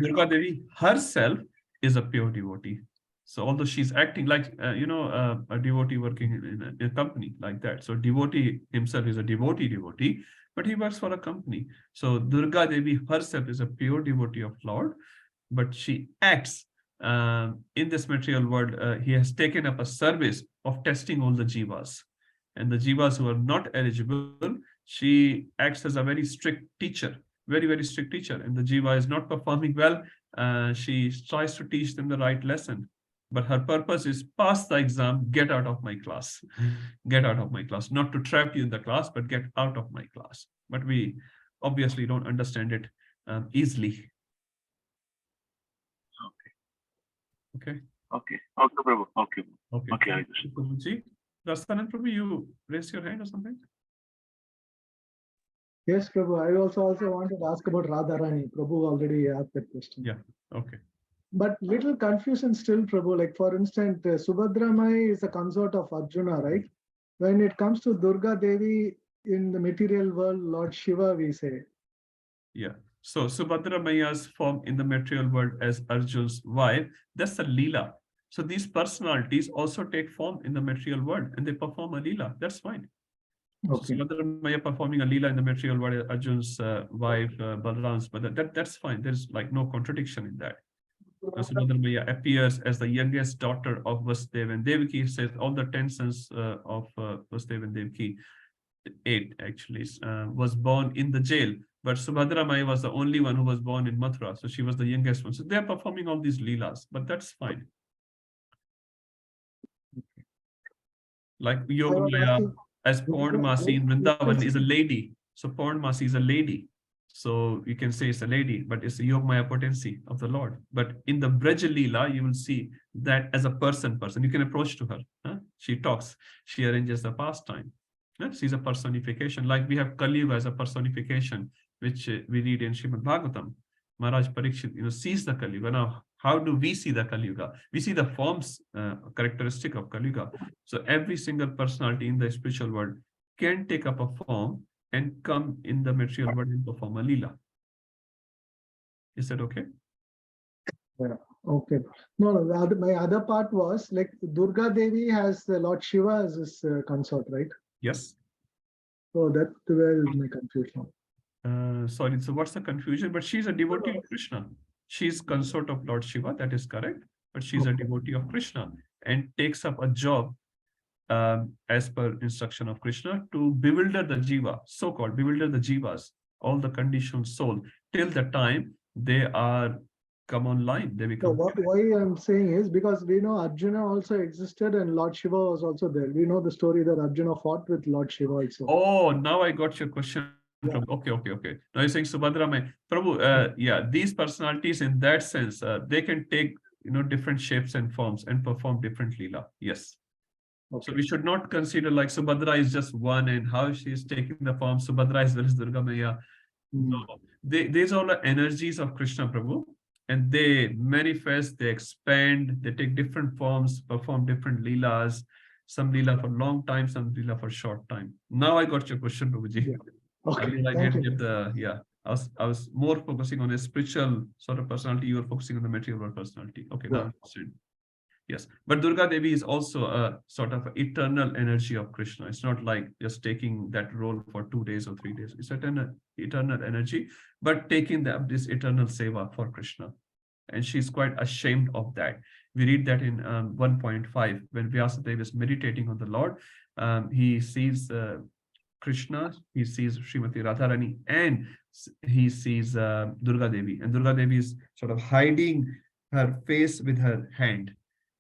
Durga Devi herself is a pure devotee. So although she's acting like, a devotee working in a company like that. So devotee himself is a devotee, but he works for a company. So Durga Devi herself is a pure devotee of Lord, but she acts in this material world. He has taken up a service of testing all the jivas. And the jivas who are not eligible, she acts as a very strict teacher, very, very strict teacher. And the jiva is not performing well. She tries to teach them the right lesson. But her purpose is pass the exam, get out of my class. Get out of my class. Not to trap you in the class, but get out of my class. But we obviously don't understand it easily. Okay. Okay, Prabhu. Okay. Prabhuji. Rastanan Prabhu, you raised your hand or something? Yes, Prabhu. I also wanted to ask about Radharani. Prabhu already asked that question. Yeah. Okay. But little confusion still, Prabhu. Like for instance, Subhadra Maya is a consort of Arjuna, right? When it comes to Durga Devi in the material world, Lord Shiva, we say. Yeah. So Subhadra Maya's form in the material world as Arjun's wife, that's a Leela. So these personalities also take form in the material world and they perform a Leela. That's fine. Okay. So Subhadra Maya performing a Leela in the material world, Arjun's wife, Balram's, but that's fine. There's like no contradiction in that. Subhadra Maya appears as the youngest daughter of Vasudeva and Devaki. Says all the 10 sons of Vasudeva and Devaki, 8 actually, was born in the jail. But Subhadra Maya was the only one who was born in Mathura. So she was the youngest one. So they're performing all these Leelas, but that's fine. Like Yoga Maya as Purnamasi in Vrindavan is a lady. So Purnamasi is a lady. So you can say it's a lady, but it's the Yoga Maya potency of the Lord. But in the Braja Leela, you will see that as a person. You can approach to her. Huh? She talks. She arranges the pastime. She's a personification. Like we have Kali Yuga as a personification, which we read in Srimad Bhagavatam. Maharaj Parikshit, sees the Kali Yuga. Now, how do we see the Kali Yuga? We see the forms, characteristic of Kali Yuga. So every single personality in the spiritual world can take up a form and come in the material world and perform a lila. Is that okay? Yeah. Okay. No, my other part was like Durga Devi has the Lord Shiva as his consort, right? Yes. So that's where is my confusion. Sorry, so what's the confusion? But she's a devotee of Krishna. She's consort of Lord Shiva, that is correct. But she's a devotee of Krishna and takes up a job as per instruction of Krishna to bewilder the jiva, so-called bewilder the jivas, all the conditioned soul, till the time they are come online. They become. So why I'm saying is because we know Arjuna also existed and Lord Shiva was also there. We know the story that Arjuna fought with Lord Shiva also. Oh, now I got your question. Yeah. Okay. Now you're saying Subhadra Mai. Prabhu, yeah, these personalities in that sense, they can take different shapes and forms and perform different lila. Yes. Okay. So we should not consider like Subhadra is just one and how she is taking the form. Subhadra as well as Durga Maya. No, these are all the energies of Krishna Prabhu, and they manifest, they expand, they take different forms, perform different leelas. Some leela for long time, some leela for short time. Now I got your question, Prabhuji. Yeah. Okay. I didn't get the I was more focusing on a spiritual sort of personality. You were focusing on the material personality. Okay, now I understand. Yes, but Durga Devi is also a sort of eternal energy of Krishna. It's not like just taking that role for 2 days or 3 days. It's eternal energy, but taking this eternal seva for Krishna. And she's quite ashamed of that. We read that in 1.5, when Vyasadeva is meditating on the Lord, he sees Krishna, he sees Srimati Radharani, and he sees Durga Devi. And Durga Devi is sort of hiding her face with her hand,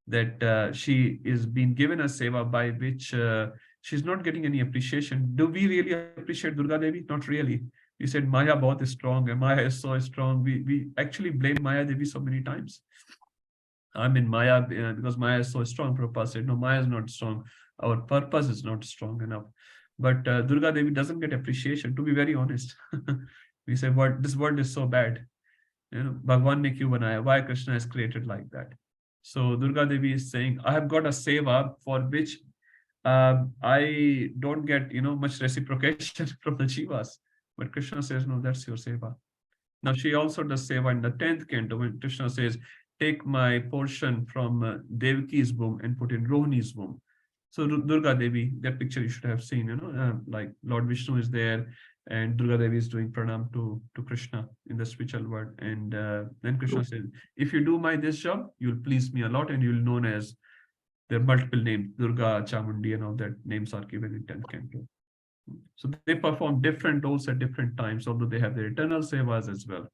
that she is being given a seva by which she's not getting any appreciation. Do we really appreciate Durga Devi? Not really. We said Maya bahut is strong and Maya is so strong. We actually blame Maya Devi so many times. I mean Maya, because Maya is so strong. Prabhupada said, no, Maya is not strong. Our purpose is not strong enough. But Durga Devi doesn't get appreciation, to be very honest. We say, this world is so bad. Bhagwan ne kyun banaya? Why Krishna is created like that? So Durga Devi is saying, I have got a seva for which I don't get much reciprocation from the jivas. But Krishna says, no, that's your seva. Now she also does seva in the 10th canto when Krishna says, take my portion from Devaki's womb and put in Rohini's womb. So Durga Devi, that picture you should have seen, like Lord Vishnu is there and Durga Devi is doing pranam to Krishna in the spiritual world. And then Krishna says, if you do this job, you'll please me a lot and you'll known as, there are multiple names, Durga, Chamundi and all that names are given in 10th canto. So they perform different roles at different times, although they have their eternal sevas as well.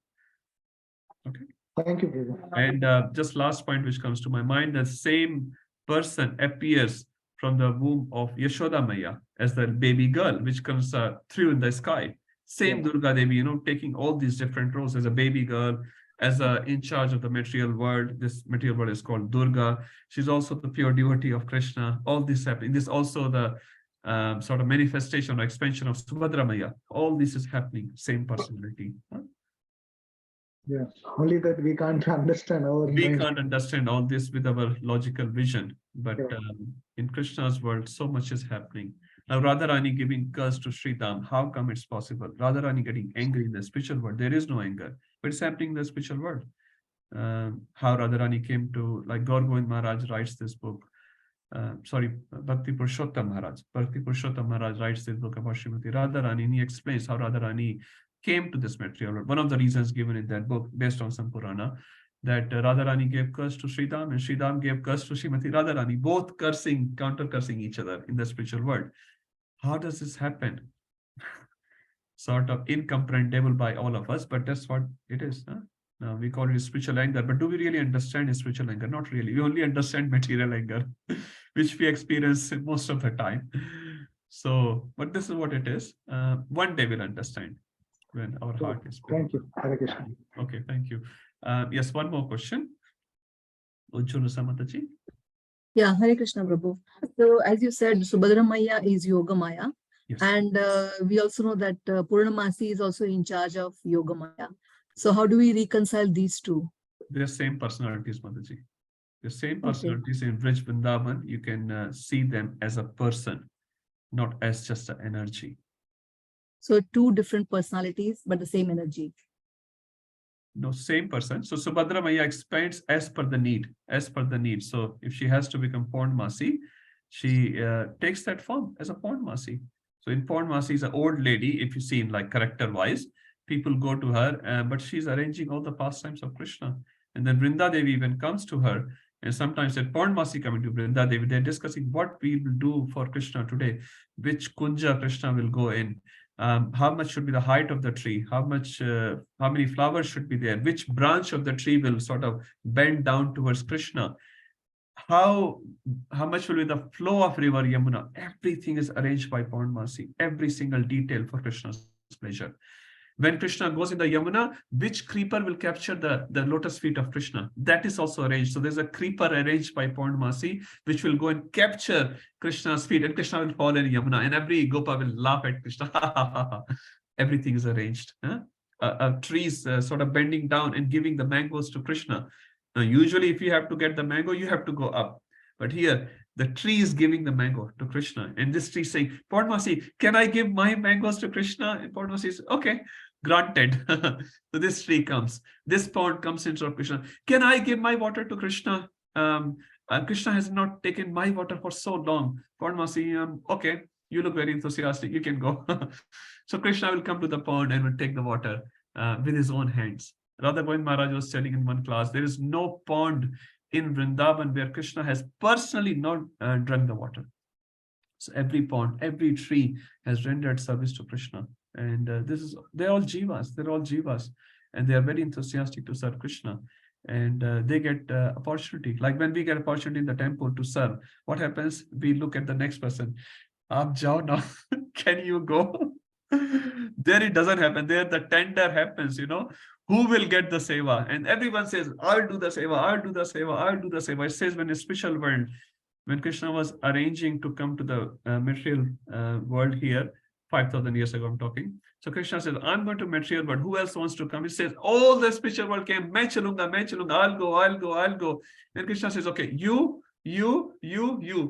Okay. Thank you, Prabhu. And just last point which comes to my mind, the same person appears from the womb of Yashoda Maya as the baby girl, which comes through in the sky. Same Durga Devi, taking all these different roles as a baby girl, as in charge of the material world. This material world is called Durga. She's also the pure devotee of Krishna. All this happening. This also the sort of manifestation or expansion of Subhadra Maya. All this is happening, same personality. Yeah, only that we can't understand our We mind. can't understand all this with our logical vision, but in Krishna's world, so much is happening. Now, Radharani giving curse to Sridham, how come it's possible? Radharani getting angry in the spiritual world, there is no anger, but it's happening in the spiritual world. How Radharani came to, like Gaur Govind Maharaj writes this book, Bhakti Purushottam Maharaj. Bhakti Purushottam Maharaj writes this book about Srimati Radharani, and he explains how Radharani came to this material world. One of the reasons given in that book, based on some Purana, that Radharani gave curse to Sridham and Sridham gave curse to Srimati Radharani, both cursing, counter-cursing each other in the spiritual world. How does this happen? Sort of incomprehensible by all of us, but that's what it is. Huh? Now we call it spiritual anger, but do we really understand spiritual anger? Not really. We only understand material anger, which we experience most of the time. So, but this is what it is. One day we'll understand when our heart is pure. Thank you. Hare Krishna. Okay, thank you. Yes, one more question. Ujjwala Samataji. Yeah, Hare Krishna Prabhu. So as you said, Subhadra Maya is Yoga Maya. Yes. And we also know that Purnamasi is also in charge of Yogamaya. So how do we reconcile these two? They're same personalities, Mataji. The same Okay. personalities in Brij Vrindavan, you can see them as a person, not as just an energy. So two different personalities, but the same energy. No, same person. So Subhadra Maya expands as per the need, as per the need. So if she has to become Purnamasi, she takes that form as a Purnamasi. So in Purnamasi is an old lady, if you see in like character-wise, people go to her, but she's arranging all the pastimes of Krishna. And then Vrinda Devi even comes to her. And sometimes at Purnamasi coming to Vrinda Devi, they're discussing what we will do for Krishna today, which kunja Krishna will go in. How much should be the height of the tree, how many flowers should be there, which branch of the tree will sort of bend down towards Krishna, how much will be the flow of river Yamuna. Everything is arranged by Purnamasi, every single detail for Krishna's pleasure. When Krishna goes in the Yamuna, which creeper will capture the lotus feet of Krishna? That is also arranged. So there's a creeper arranged by Purnamasi, which will go and capture Krishna's feet, and Krishna will fall in Yamuna, and every Gopa will laugh at Krishna. Everything is arranged. Trees sort of bending down and giving the mangoes to Krishna. Now, usually if you have to get the mango, you have to go up. But here, the tree is giving the mango to Krishna. And this tree is saying, Purnamasi, can I give my mangoes to Krishna? And Purnamasi says, okay, granted. So this tree comes. This pond comes into Krishna. Can I give my water to Krishna? Krishna has not taken my water for so long. Purnamasi, okay, you look very enthusiastic. You can go. So Krishna will come to the pond and will take the water with his own hands. Radha Govind Maharaj was telling in one class, there is no pond in Vrindavan where Krishna has personally not drunk the water. So every pond, every tree has rendered service to Krishna. And they're all jivas, and they are very enthusiastic to serve Krishna. And they get opportunity. Like when we get opportunity in the temple to serve, what happens? We look at the next person. Aap jao now, can you go? There it doesn't happen. There the tender happens, who will get the seva? And everyone says, I'll do the seva, I'll do the seva, I'll do the seva. It says when a spiritual world, when Krishna was arranging to come to the material world here, 5,000 years ago I'm talking. So Krishna says, I'm going to material world. Who else wants to come? He says, all the spiritual world came, main chalunga, I'll go. Then Krishna says, okay, you,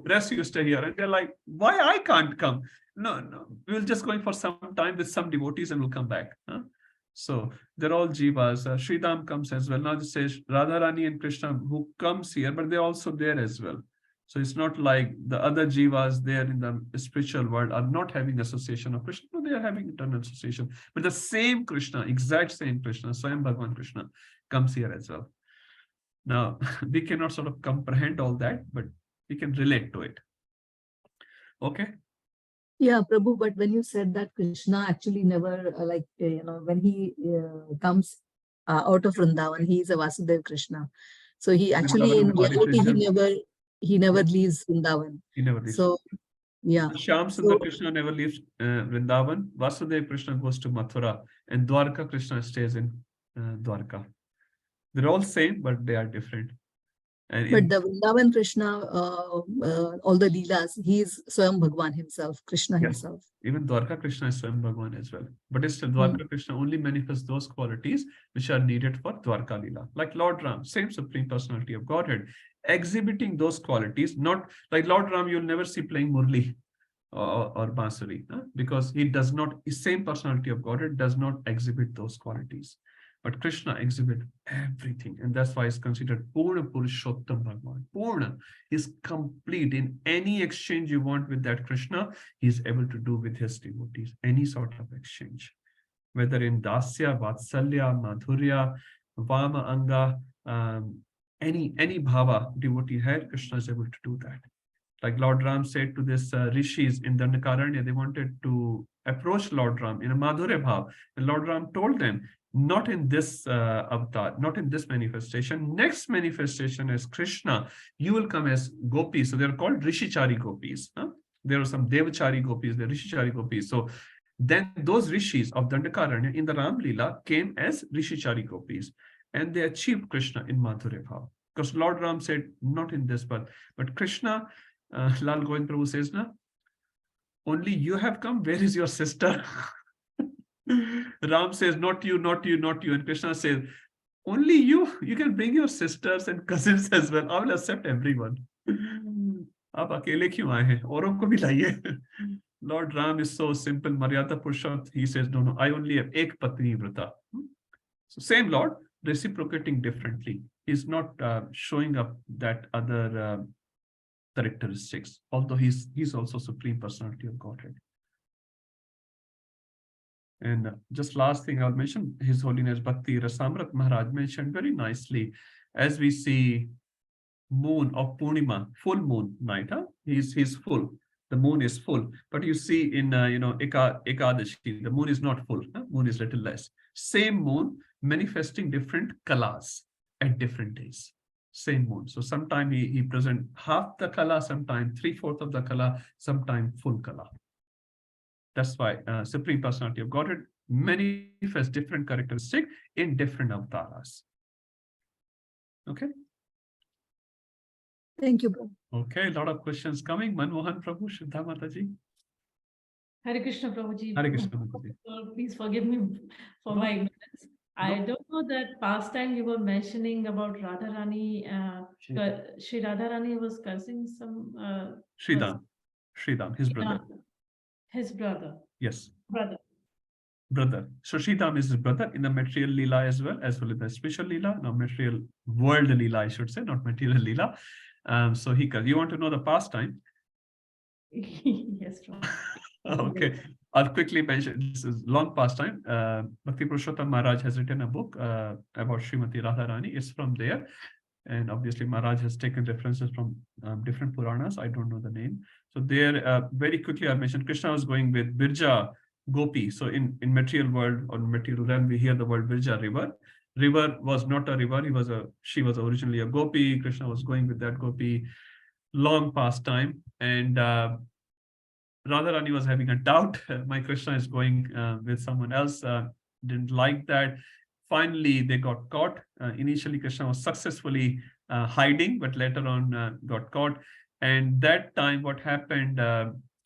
rest you stay here. And they're like, why I can't come? No, we'll just going for some time with some devotees and we'll come back. So they're all jivas. Sridham comes as well. Now this says Radharani and Krishna who comes here, but they're also there as well. So it's not like the other jivas there in the spiritual world are not having association of Krishna. No, they are having eternal association. But the same Krishna, exact same Krishna, Swayam Bhagavan Krishna, comes here as well. Now, we cannot sort of comprehend all that, but we can relate to it. Okay? Yeah, Prabhu, but when you said that Krishna actually never, when he comes out of Vrindavan, he is a Vasudeva Krishna. So he actually, in reality, he never leaves Vrindavan. He never leaves. So, yeah. Shyam Sundar Krishna never leaves Vrindavan. Vasudeva Krishna goes to Mathura, and Dwarka Krishna stays in Dwarka. They're all same, but they are different. And but the Vrindavan Krishna, all the Leelas, he is Swayam Bhagwan himself, Krishna himself. Even Dwarka Krishna is Swayam Bhagwan as well. But still, Dwarka Krishna only manifests those qualities which are needed for Dwarka Leela. Like Lord Ram, same Supreme Personality of Godhead, exhibiting those qualities, not like Lord Ram, you'll never see playing Murli or Bansuri, because he does not, his same Personality of Godhead does not exhibit those qualities. But Krishna exhibits everything, and that's why he's considered Purna Purushottam Bhagwan. Purna is complete. In any exchange you want with that Krishna, he's able to do with his devotees, any sort of exchange. Whether in Dasya, Vatsalya, Madhurya, Vama Anga, any bhava devotee had, Krishna is able to do that. Like Lord Ram said to this rishis in Dandakaranya, they wanted to approach Lord Ram in a Madhurya bhav. And Lord Ram told them, not in this avatar, not in this manifestation. Next manifestation as Krishna, you will come as gopis. So they're called Rishichari gopis. There are some Devachari gopis, the Rishichari gopis. So then those rishis of Dandakaranya in the Ram Leela came as Rishichari gopis. And they achieved Krishna in Madhurya bhav. Because Lord Ram said, not in this birth. But Krishna, Lal Govind Prabhu says, only you have come. Where is your sister? Ram says, not you, not you, not you. And Krishna says, only you. You can bring your sisters and cousins as well. I will accept everyone. आप अकेले क्यों आए हैं? औरों को भी लाइए. Lord Ram is so simple. Maryada Purushottam, he says, no, I only have ek patni vrata. So same Lord, reciprocating differently. He's not showing up that other characteristics, although he's also Supreme Personality of Godhead. And just last thing I'll mention, His Holiness Bhakti Rasamrat Maharaj mentioned very nicely, as we see moon of Purnima, full moon night, he's full. The moon is full, but you see in Ekadashi, the moon is not full. Moon is little less. Same moon manifesting different kalas at different days. Same moon. So sometime he present half the kala, sometime 3/4 of the kala, sometime full kala. That's why Supreme Personality of Godhead manifests different characteristics in different avatars. Okay. Thank you, Prabhu. Okay, a lot of questions coming. Manmohan Prabhu, Shraddha Mataji. Hare Krishna, Prabhuji. Hare Krishna, Mataji. Please forgive me for my ignorance. I don't know that past time you were mentioning about Radharani. Shri Radharani was cursing some. Sridham, his brother. His brother. Yes. Brother. So Sridham is his brother in the material lila as well as the spiritual lila. No, material world lila, I should say, not material lila. So you want to know the pastime? Yes, Okay, I'll quickly mention. This is long pastime. Bhakti Purushottam Maharaj has written a book about Srimati Radharani. It's from there. And obviously Maharaj has taken references from different Puranas. I don't know the name. So there, very quickly I mentioned Krishna was going with Birja Gopi. So in material world or material realm, we hear the word Birja river. River was not a river. She was originally a Gopi. Krishna was going with that Gopi. Long pastime. And Radharani was having a doubt. My Krishna is going with someone else. Didn't like that. Finally, they got caught. Initially, Krishna was successfully hiding, but later on got caught. And that time, what happened,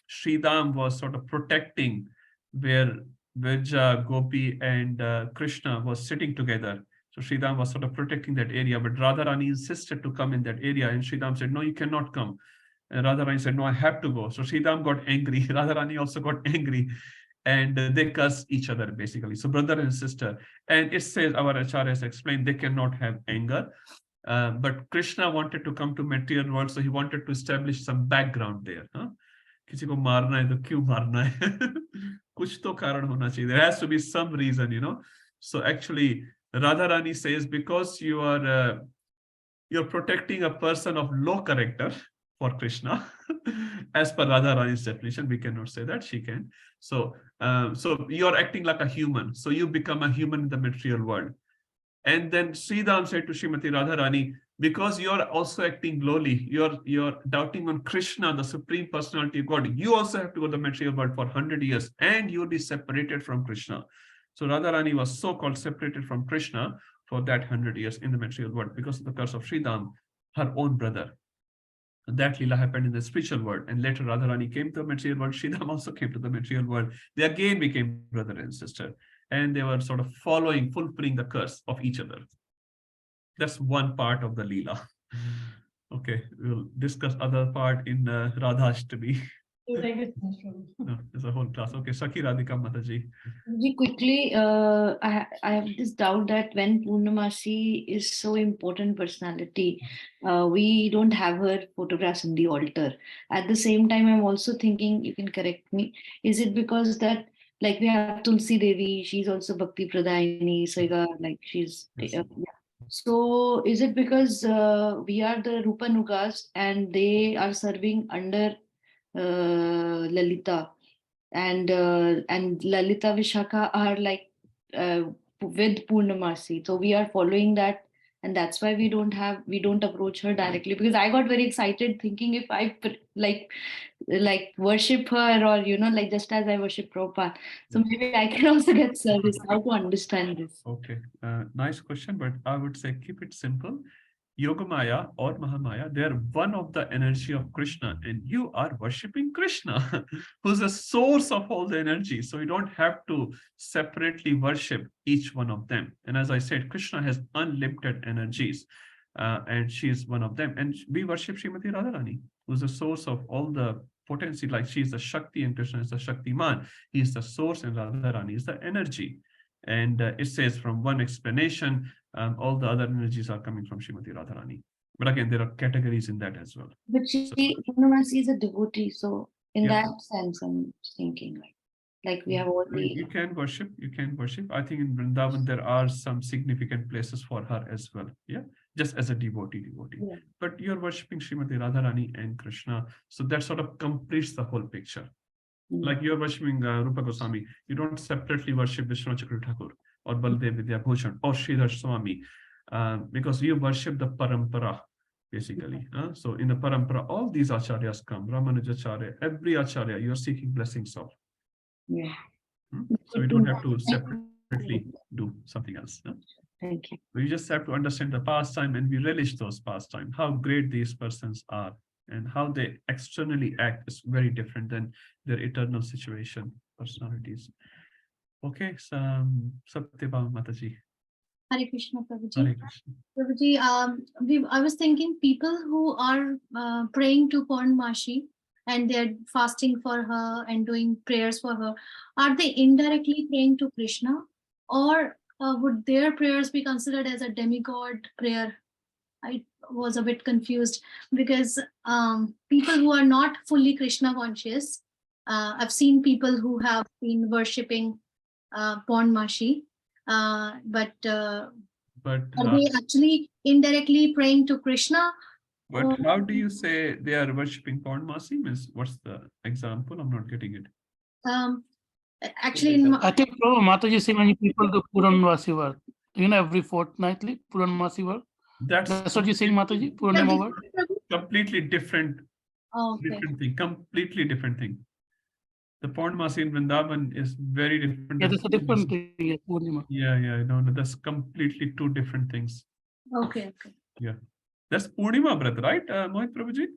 Sridham was sort of protecting where Virja, Gopi, and Krishna was sitting together. So Sridham was sort of protecting that area, but Radharani insisted to come in that area. And Sridham said, no, you cannot come. And Radharani said, no, I have to go. So Sridham got angry. Radharani also got angry. And they curse each other, basically. So brother and sister. And it says, our acharyas explained, they cannot have anger. But Krishna wanted to come to material world, so he wanted to establish some background there. किसी को मारना है तो क्यों मारना है? कुछ तो कारण होना चाहिए. There has to be some reason, So actually, Radharani says, because you're protecting a person of low character for Krishna, as per Radharani's definition, we cannot say that, she can. So you're acting like a human. So you become a human in the material world. And then Sridham said to Srimati Radharani, because you're also acting lowly, you're doubting on Krishna, the Supreme Personality of God, you also have to go to the material world for 100 years and you'll be separated from Krishna. So Radharani was so-called separated from Krishna for that 100 years in the material world because of the curse of Sridham, her own brother. That lila happened in the spiritual world, and later Radharani came to the material world. Sridham also came to the material world. They again became brother and sister, and they were sort of fulfilling the curse of each other. That's one part of the lila. Okay, we'll discuss other part in Radhashtami. Thank you so much. No, there's a whole class. Okay, Sakhi Radhika Mataji. Quickly, I have this doubt that when Purnamasi is so important personality, we don't have her photographs in the altar. At the same time, I'm also thinking, you can correct me, is it because that, like we have Tulsi Devi, she's also Bhakti Pradayini, so like she's... So is it because we are the Rupa Nugas and they are serving under Lalita, and Lalita Vishaka are like with Purnamasi, so we are following that, and that's why we don't approach her directly, because I got very excited thinking if I like worship her, or like just as I worship Prabhupada, so maybe I can also get service. How to understand this? Okay, nice question, but I would say keep it simple. Yogamaya or Mahamaya, they are one of the energy of Krishna, and you are worshipping Krishna, who's the source of all the energy. So you don't have to separately worship each one of them. And as I said, Krishna has unlimited energies, and she is one of them. And we worship Srimati Radharani, who's the source of all the potency. Like she is the Shakti and Krishna is the Shaktiman. He is the source and Radharani is the energy. And it says from one explanation, all the other energies are coming from Srimati Radharani. But again, there are categories in that as well. But she, So- Purnamasi is a devotee, so in Yeah. that sense, I'm thinking like we have all the. You can worship. I think in Vrindavan there are some significant places for her as well. Yeah, just as a devotee. Yeah. But you're worshiping Srimati Radharani and Krishna, so that sort of completes the whole picture. Like you're worshiping Rupa Goswami, you don't separately worship Vishnu Chakra Thakur or Baldev Vidya Bhushan or Sridhar Swami, because you worship the parampara, basically. So in the parampara, all these acharyas come, Ramanujacharya, every acharya you are seeking blessings of. Yeah. So you don't have to separately do something else. Thank you. We just have to understand the pastime and we relish those pastime, how great these persons are and how they externally act is very different than their eternal situation, personalities. Okay, so Satyabhama Mataji. Hare Krishna, Prabhuji. Hare Krishna. Prabhuji, I was thinking people who are praying to Purnamashi and they're fasting for her and doing prayers for her, are they indirectly praying to Krishna, or would their prayers be considered as a demigod prayer? I was a bit confused because people who are not fully Krishna conscious, I've seen people who have been worshipping Purnamashi, but are they actually indirectly praying to Krishna? But how do you say they are worshipping Purnamasi? Means what's the example? I'm not getting it. Actually, in I think Mataji say many people do Puranvasi work. Every fortnightly Puranvasi work. That's what you're saying, Mataji. Purnima work. Completely different. Okay. Different thing. Completely different thing. The Purnamasi in Vrindavan is very different. Yeah, that's a different thing. Yeah, Purnima. Yeah, no, that's completely two different things. Okay. Yeah. That's Purnima, brother, right? Mohit Prabhuji?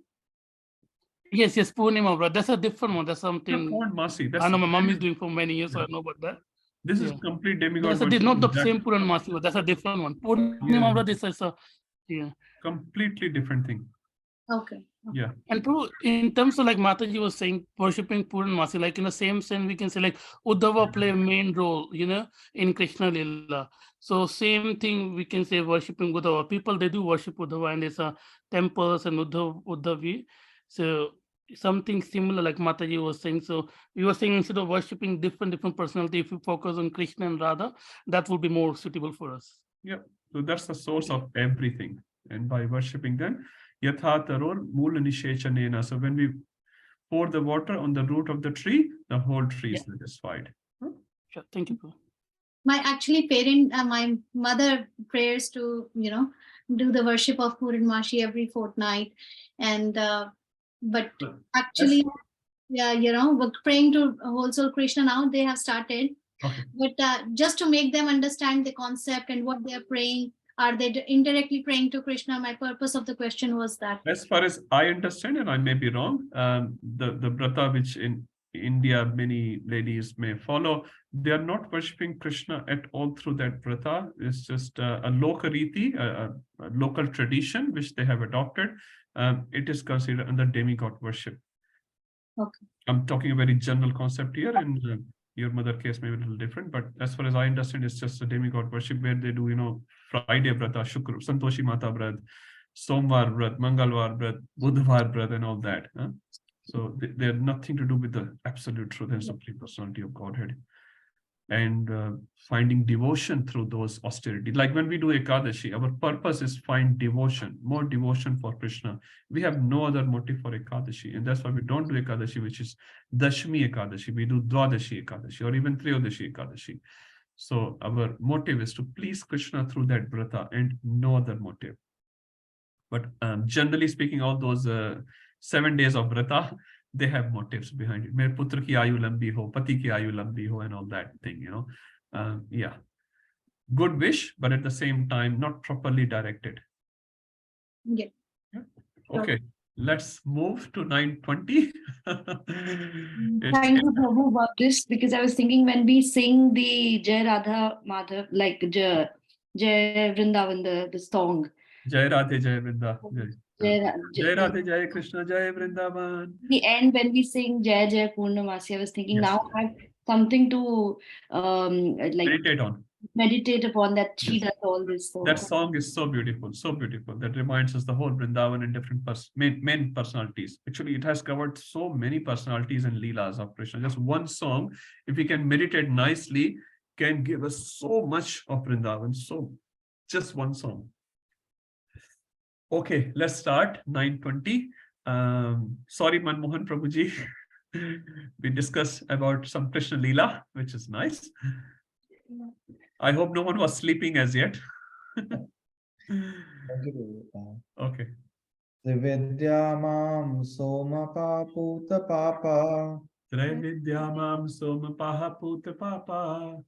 Yes, Purnima, brother. That's a different one. That's something Purnamasi. I know my mom is doing for many years, so I know about that. This is complete demigod. That's not the same Purnamasi, but that's a different one. Purnima, brother, this is a completely different thing. Okay. Yeah. And in terms of like Mataji was saying, worshipping Purnamasi, like in the same sense, we can say like Uddhava play a main role, in Krishna Lila. So same thing we can say worshipping Uddhava. People, they do worship Uddhava and there's temples and Uddhavi. So something similar like Mataji was saying. So we were saying instead of worshipping different personality, if you focus on Krishna and Radha, that would be more suitable for us. Yeah. So that's the source of everything. And by worshipping them, Yatha Taror Mula Nishechanena. So when we pour the water on the root of the tree, the whole tree is satisfied. Sure. Thank you. My my mother prays to, do the worship of Purnamashi every fortnight. And, but actually, we're praying to whole soul Krishna now, they have started. Okay. But just to make them understand the concept and what they're praying, are they indirectly praying to Krishna? My purpose of the question was that. As far as I understand, and I may be wrong, the Vrata which in India many ladies may follow, they are not worshipping Krishna at all through that Vrata. It's just a local riti, a local tradition which they have adopted. It is considered under demigod worship. Okay. I'm talking a very general concept here, and your mother case may be a little different, but as far as I understand, it's just a demigod worship where they do, Friday Vrata, Shukra, Santoshi Mata Vrat, Somvar Vrat, Mangalvar Vrat, Budhvar Vrat, and all that. So they have nothing to do with the absolute truth and supreme personality of Godhead. And finding devotion through those austerities. Like when we do Ekadashi, our purpose is find devotion, more devotion for Krishna. We have no other motive for Ekadashi. And that's why we don't do Ekadashi, which is Dashmi Ekadashi. We do Dwadashi Ekadashi or even Triyodashi Ekadashi. So our motive is to please Krishna through that Vrata and no other motive. But generally speaking, all those 7 days of Vrata, they have motives behind it. Mere putra ki ayu lambi ho, pati ki ayu lambi ho, and all that thing, yeah. Good wish, but at the same time, not properly directed. Yeah. Okay, let's move to 920. Thank you, Prabhu, about this, because I was thinking when we sing the Jai Radha Madhav, like Jai Vrindavan, the song. Jai Radhe Jai Vrinda. Jai Jai Radhe Jai Krishna Jai Vrindavan. The end, when we sing Jai Jai Purnamasi, I was thinking Yes. now I have something to like meditate upon, that she Yes. does all this. So That song is so beautiful, so beautiful. That reminds us the whole Vrindavan and different main personalities. Actually, it has covered so many personalities and leelas of Krishna. Just one song, if we can meditate nicely, can give us so much of Vrindavan. So, just one song. Okay, let's start 920. Sorry, Manmohan Prabhuji. We discussed about some Krishna Leela, which is nice. I hope no one was sleeping as yet. Okay. Trividyamam Somapa Puta Papa Trividyamam Somapaha Puta Papa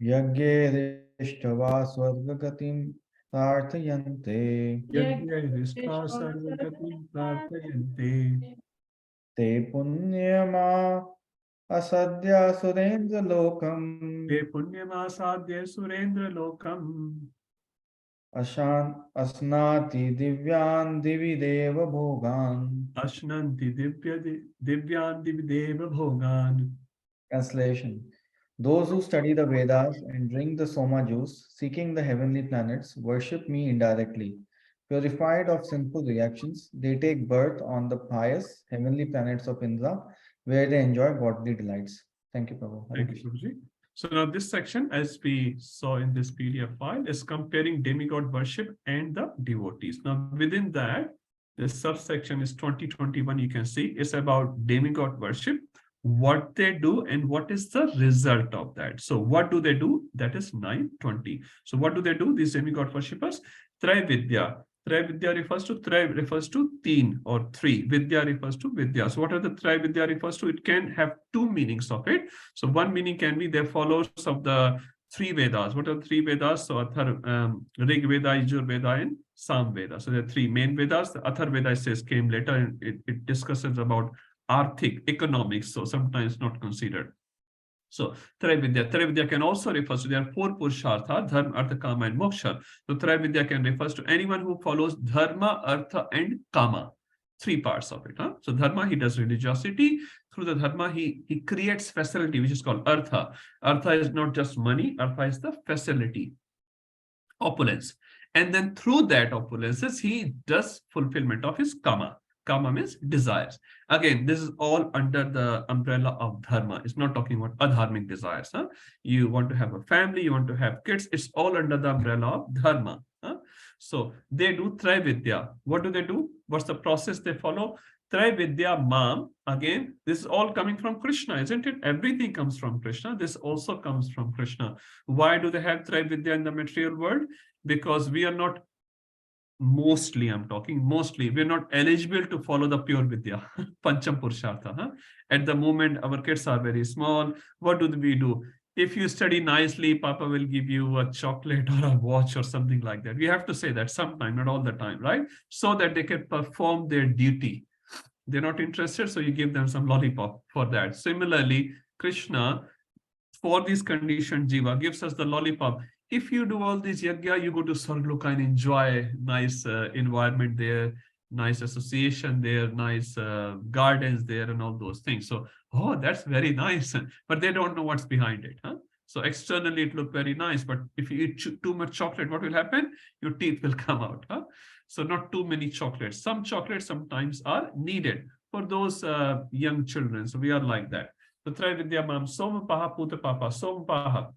Yagyerishtava Swargagatim Tarthayante Yagyarishtva Sarvagatim Prarthayante Te Punyama Asadya Surendra Lokam Te Punyamasadya Surendra Lokam Asnati Divyan Divi Deva Bhogan. Ashnanti Divyan Divideva Bhogan. Translation. Those who study the Vedas and drink the Soma juice, seeking the heavenly planets, worship me indirectly. Purified of sinful reactions, they take birth on the pious heavenly planets of Indra, where they enjoy godly delights. Thank you, Prabhu. Thank you, Prabhuji. So now this section, as we saw in this PDF file, is comparing demigod worship and the devotees. Now within that, the subsection is 2021. You can see it's about demigod worship, what they do and what is the result of that. So what do they do? That is 920. So what do they do? These demigod worshippers, Traividya. Traividya refers to teen or three. Vidya refers to Vidya. So what are the Traividya refers to? It can have two meanings of it. So one meaning can be they followers of the three Vedas. What are the three Vedas? So Rig Veda, Yajur Veda, and Sam Veda. So there are three main Vedas. The Athar Veda says came later, and it discusses about Arthik, economics. So sometimes not considered. So Traividya can also refer to, there are four Purushartha, Dharma, Artha, Kama, and Moksha. So Traividya can refer to anyone who follows Dharma, Artha, and Kama. Three parts of it. So Dharma, he does religiosity. Through the Dharma, he creates facility, which is called Artha. Artha is not just money. Artha is the facility, opulence. And then through that opulences, he does fulfillment of his Kama. Kama means desires. Again, this is all under the umbrella of dharma. It's not talking about adharmic desires. You want to have a family, you want to have kids. It's all under the umbrella of dharma. So they do Traividya. What do they do? What's the process they follow? Traividya Mam. Again, this is all coming from Krishna, isn't it? Everything comes from Krishna. This also comes from Krishna. Why do they have Traividya in the material world? Because we are not, mostly we're not eligible to follow the pure Vidya, Pancham Purushartha. At the moment, our kids are very small. What do we do? If you study nicely, Papa will give you a chocolate or a watch or something like that. We have to say that sometime, not all the time, right? So that they can perform their duty. They're not interested, so you give them some lollipop for that. Similarly, Krishna, for this conditioned jiva, gives us the lollipop. If you do all this yajna, you go to Sargloka and enjoy nice environment there, nice association there, nice gardens there, and all those things. So, oh, that's very nice. But they don't know what's behind it. So externally, it looks very nice. But if you eat too much chocolate, what will happen? Your teeth will come out. So not too many chocolates. Some chocolates sometimes are needed for those young children. So we are like that. So Traividya Mam, Somapaha Puta Papa, Somapaha.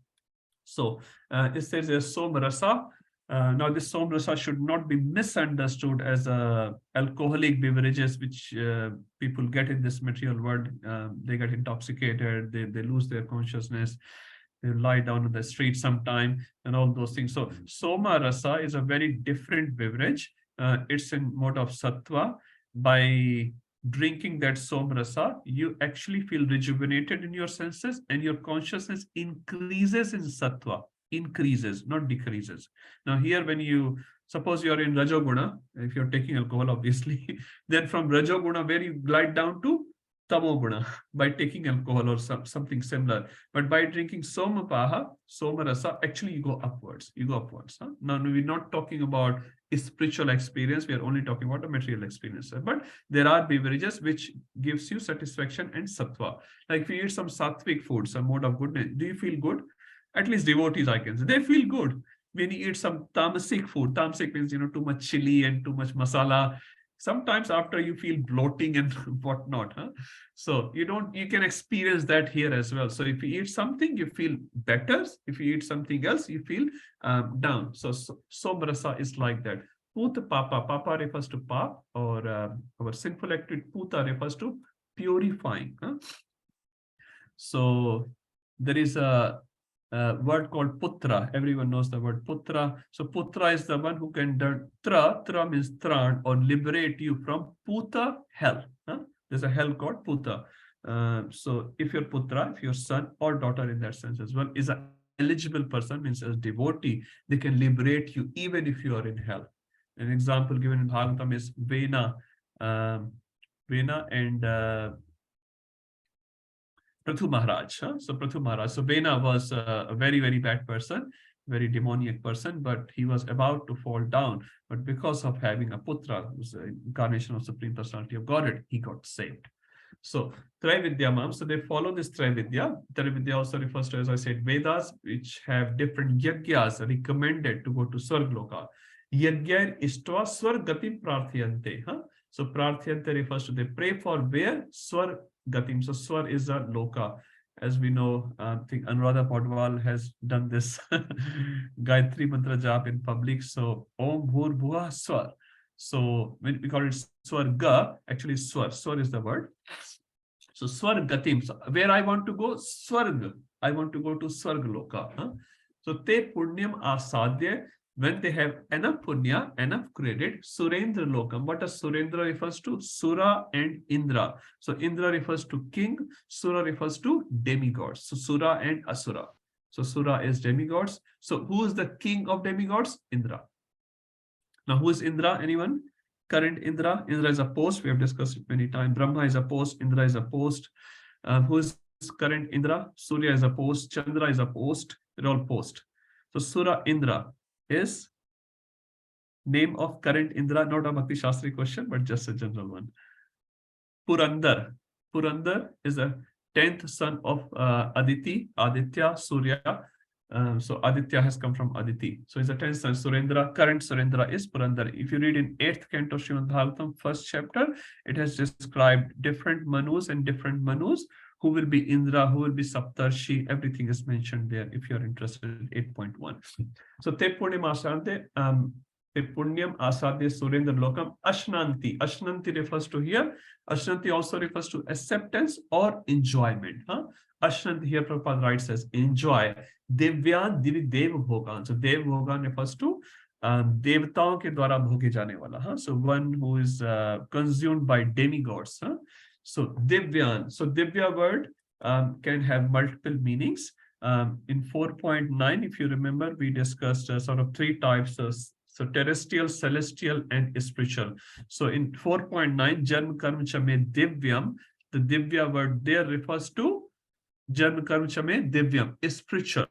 So it says a Somrasa. Now this Somrasa should not be misunderstood as alcoholic beverages which people get in this material world. They get intoxicated, they lose their consciousness, they lie down on the street sometime and all those things. So Soma Rasa is a very different beverage. It's in mode of sattva. By drinking that Somrasa, you actually feel rejuvenated in your senses and your consciousness increases in sattva, increases, not decreases. Now here, when you Suppose you are in Rajoguna, if you're taking alcohol, obviously, then from Rajoguna, where you glide down to Tamoguna by taking alcohol or something similar. But by drinking Somapaha, Somarasa, actually you go upwards. You go upwards. Huh? Now, we're not talking about a spiritual experience. We are only talking about a material experience. But there are beverages which gives you satisfaction and sattva. Like if you eat some sattvic food, some mode of goodness, do you feel good? At least devotees, I can say, they feel good. When you eat some tamasic food, tamasic means, too much chili and too much masala. Sometimes after you feel bloating and whatnot. Huh? So you can experience that here as well. So if you eat something, you feel better. If you eat something else, you feel down. So Somrasa is like that. Puta Papa, Papa refers to Pap, or our sinful activity. Puta refers to purifying. Huh? So there is a word called Putra. Everyone knows the word Putra. So Putra is the one who can turn Tra means Tran, or liberate you from Puta, hell. Huh? There's a hell called Puta. So if your Putra, if your son or daughter in that sense as well, is an eligible person, means as devotee, they can liberate you even if you are in hell. An example given in Bhagavatam is Vena. Vena and Prathu Maharaj. Huh? So Prathu Maharaj. So Vena was a very, very bad person, very demoniac person, but he was about to fall down. But because of having a Putra, who's the incarnation of Supreme Personality of Godhead, he got saved. So Traividya Mam, so they follow this Traividya. Traividya also refers to, as I said, Vedas, which have different yagyas recommended to go to Swargloka. Yagya istva Swargatim Prarthiyante. Huh? So Prarthiyante refers to they pray for where? Swargatim. So Swar is a loka. As we know, I think Anuradha Podwal has done this Gayatri Mantra jap in public. So Om Bhur Bhuva Swar. So when we call it Swarga, actually Swar. Swar is the word. So Swargatim. So where I want to go? Swarg. I want to go to Swargloka. Huh? So Te Punyam Asadya. When they have enough punya, enough credit, Surendra Lokam. What does Surendra refers to? Sura and Indra. So Indra refers to king, Sura refers to demigods. So Sura and Asura. So Sura is demigods. So who is the king of demigods? Indra. Now who is Indra? Anyone? Current Indra? Indra is a post. We have discussed it many times. Brahma is a post. Indra is a post. Who is current Indra? Surya is a post. Chandra is a post. They're all post. So Sura Indra is name of current Indra, not a Bhakti Shastri question, but just a general one. Purandar. Purandar is the 10th son of Aditya, Surya. So Aditya has come from Aditi. So he's a 10th son. Surendra, current Surendra is Purandar. If you read in 8th canto Srimad Bhagavatam, first chapter, it has described different Manus and different Manus. Who will be Indra, who will be Saptarshi, everything is mentioned there if you're interested in 8.1. So Te Punyam Asante, Te Punyam Asade Surendra Lokam Ashnanti. Ashnanti refers to here. Ashnanti also refers to acceptance or enjoyment. Huh? Ashnanti here Prabhupada writes as enjoy. Devyan Divi Dev Bhogan. So Dev Bhogan refers to Devtaon ke dwara bhoge jane wala. Huh? So one who is consumed by demigods. Huh? So Divyan. So Divya word can have multiple meanings. In 4.9, if you remember, we discussed sort of 3 types of so terrestrial, celestial, and spiritual. So in 4.9, Janma Karma Chame Divyam, the Divya word there refers to Janma Karma Chame Divyam, spiritual.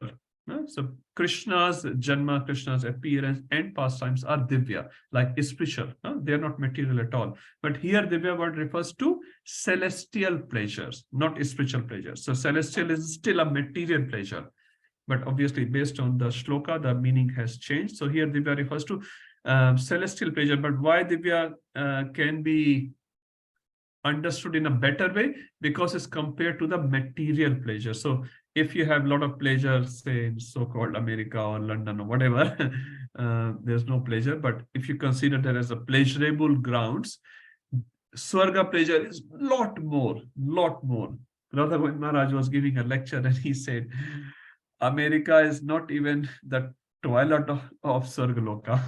So Krishna's Janma, Krishna's appearance and pastimes are Divya, like spiritual. They are not material at all. But here Divya word refers to celestial pleasures, not spiritual pleasures. So celestial is still a material pleasure. But obviously, based on the shloka, the meaning has changed. So here Divya refers to celestial pleasure. But why Divya can be understood in a better way? Because it's compared to the material pleasure. So if you have a lot of pleasure, say in so-called America or London or whatever, there's no pleasure. But if you consider there as a pleasurable grounds, Swarga pleasure is lot more. Radha Govind Maharaj was giving a lecture and he said, America is not even the toilet of Swargaloka.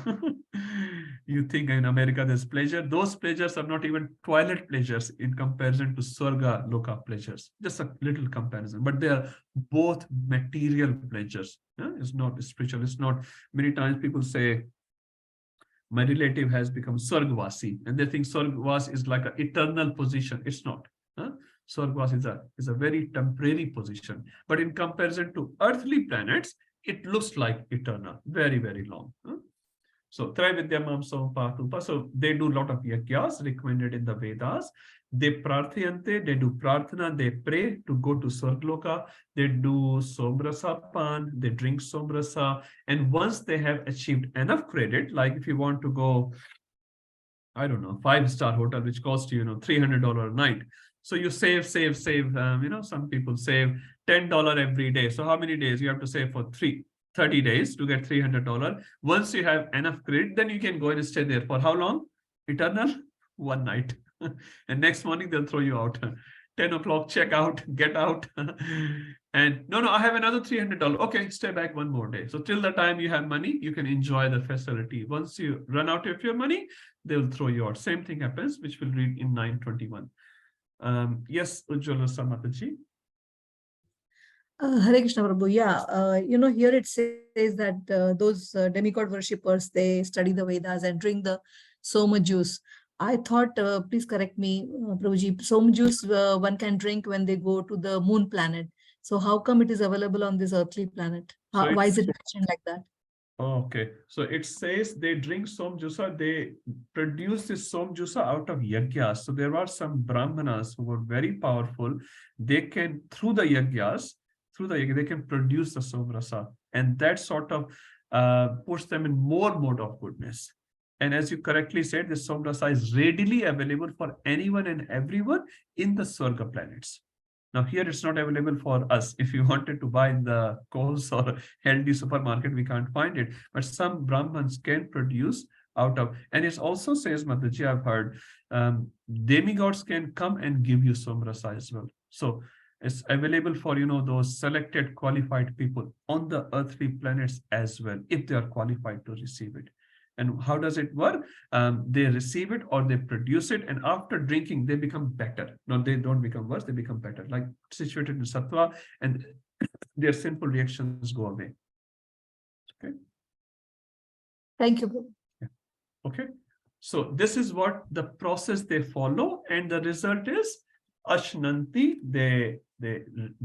You think in America there's pleasure. Those pleasures are not even toilet pleasures in comparison to Swarga Loka pleasures. Just a little comparison. But they are both material pleasures. It's not spiritual. It's not, many times people say, my relative has become Swargvasi, and they think Swargvas is like an eternal position. It's not. Swargvas is a very temporary position. But in comparison to earthly planets, it looks like eternal, very, very long. So Traividyamam Sompatupa. So they do a lot of yagyas recommended in the Vedas. They prarthayante, they do prarthana, they pray to go to Swargloka, they do somrasa pan, they drink somrasa, and once they have achieved enough credit, like if you want to go, I don't know, 5-star hotel, which costs you, $300 a night. So you save. Some people save $10 every day. So how many days you have to save for 30 days to get $300? Once you have enough credit, then you can go and stay there for how long? Eternal? One night. And next morning they'll throw you out. 10 o'clock, check out, get out. And no, I have another $300. Okay, stay back one more day. So till the time you have money, you can enjoy the facility. Once you run out of your money, they will throw you out. Same thing happens, which we'll read in 921. Yes, Ujjwala Samataji. Hare Krishna Prabhu. Yeah, here it says that those demigod worshippers, they study the Vedas and drink the Soma juice. I thought, please correct me, Prabhuji, Soma juice one can drink when they go to the moon planet. So how come it is available on this earthly planet? Why is it mentioned like that? Okay, so it says they drink somjusa, they produce this somjusa out of yagyas. So there are some brahmanas who were very powerful. They can, through the yagyas, they can produce the somrasa, and that sort of puts them in more mode of goodness. And as you correctly said, this somrasa is readily available for anyone and everyone in the Swarga planets. Now here it's not available for us. If you wanted to buy in the Kohl's or healthy supermarket, we can't find it. But some Brahmins can produce out of, and it also says, Mataji, I've heard, demigods can come and give you somrasa as well. So it's available for, those selected qualified people on the earthly planets as well, if they are qualified to receive it. And how does it work? They receive it or they produce it, and after drinking, they become better. No, they don't become worse, they become better, like situated in sattva, and their sinful reactions go away. Okay. Thank you. Yeah. Okay. So this is what the process they follow, and the result is Ashnanti, they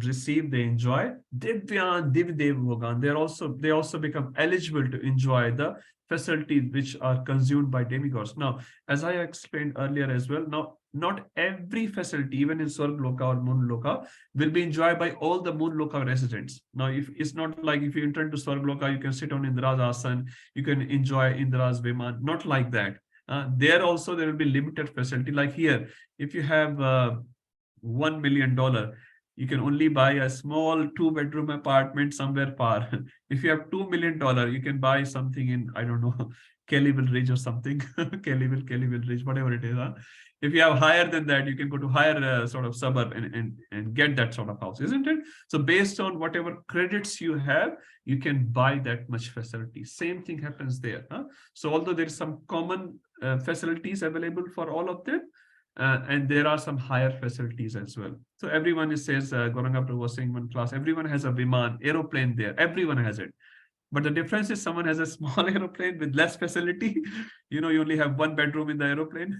receive, they enjoy. Divyan, Divdev Vogan, they also become eligible to enjoy the facilities which are consumed by demigods. Now, as I explained earlier as well, now not every facility, even in Swargloka or Moonloka, will be enjoyed by all the Moonloka residents. Now, if it's not like if you enter into Swargloka, you can sit on Indra's asan, you can enjoy Indra's Viman, not like that. There also there will be limited facility. Like here, if you have $1 million, you can only buy a small 2-bedroom apartment somewhere far. If you have $2 million, you can buy something in, I don't know, Kellyville Ridge or something, Kellyville Ridge, whatever it is. If you have higher than that, you can go to higher sort of suburb and get that sort of house, isn't it? So based on whatever credits you have, you can buy that much facility. Same thing happens there. So although there is some common facilities available for all of them, and there are some higher facilities as well. So everyone says, Gauranga Prabhu was saying one class, everyone has a Viman, aeroplane there, everyone has it. But the difference is someone has a small aeroplane with less facility. You only have 1 bedroom in the aeroplane.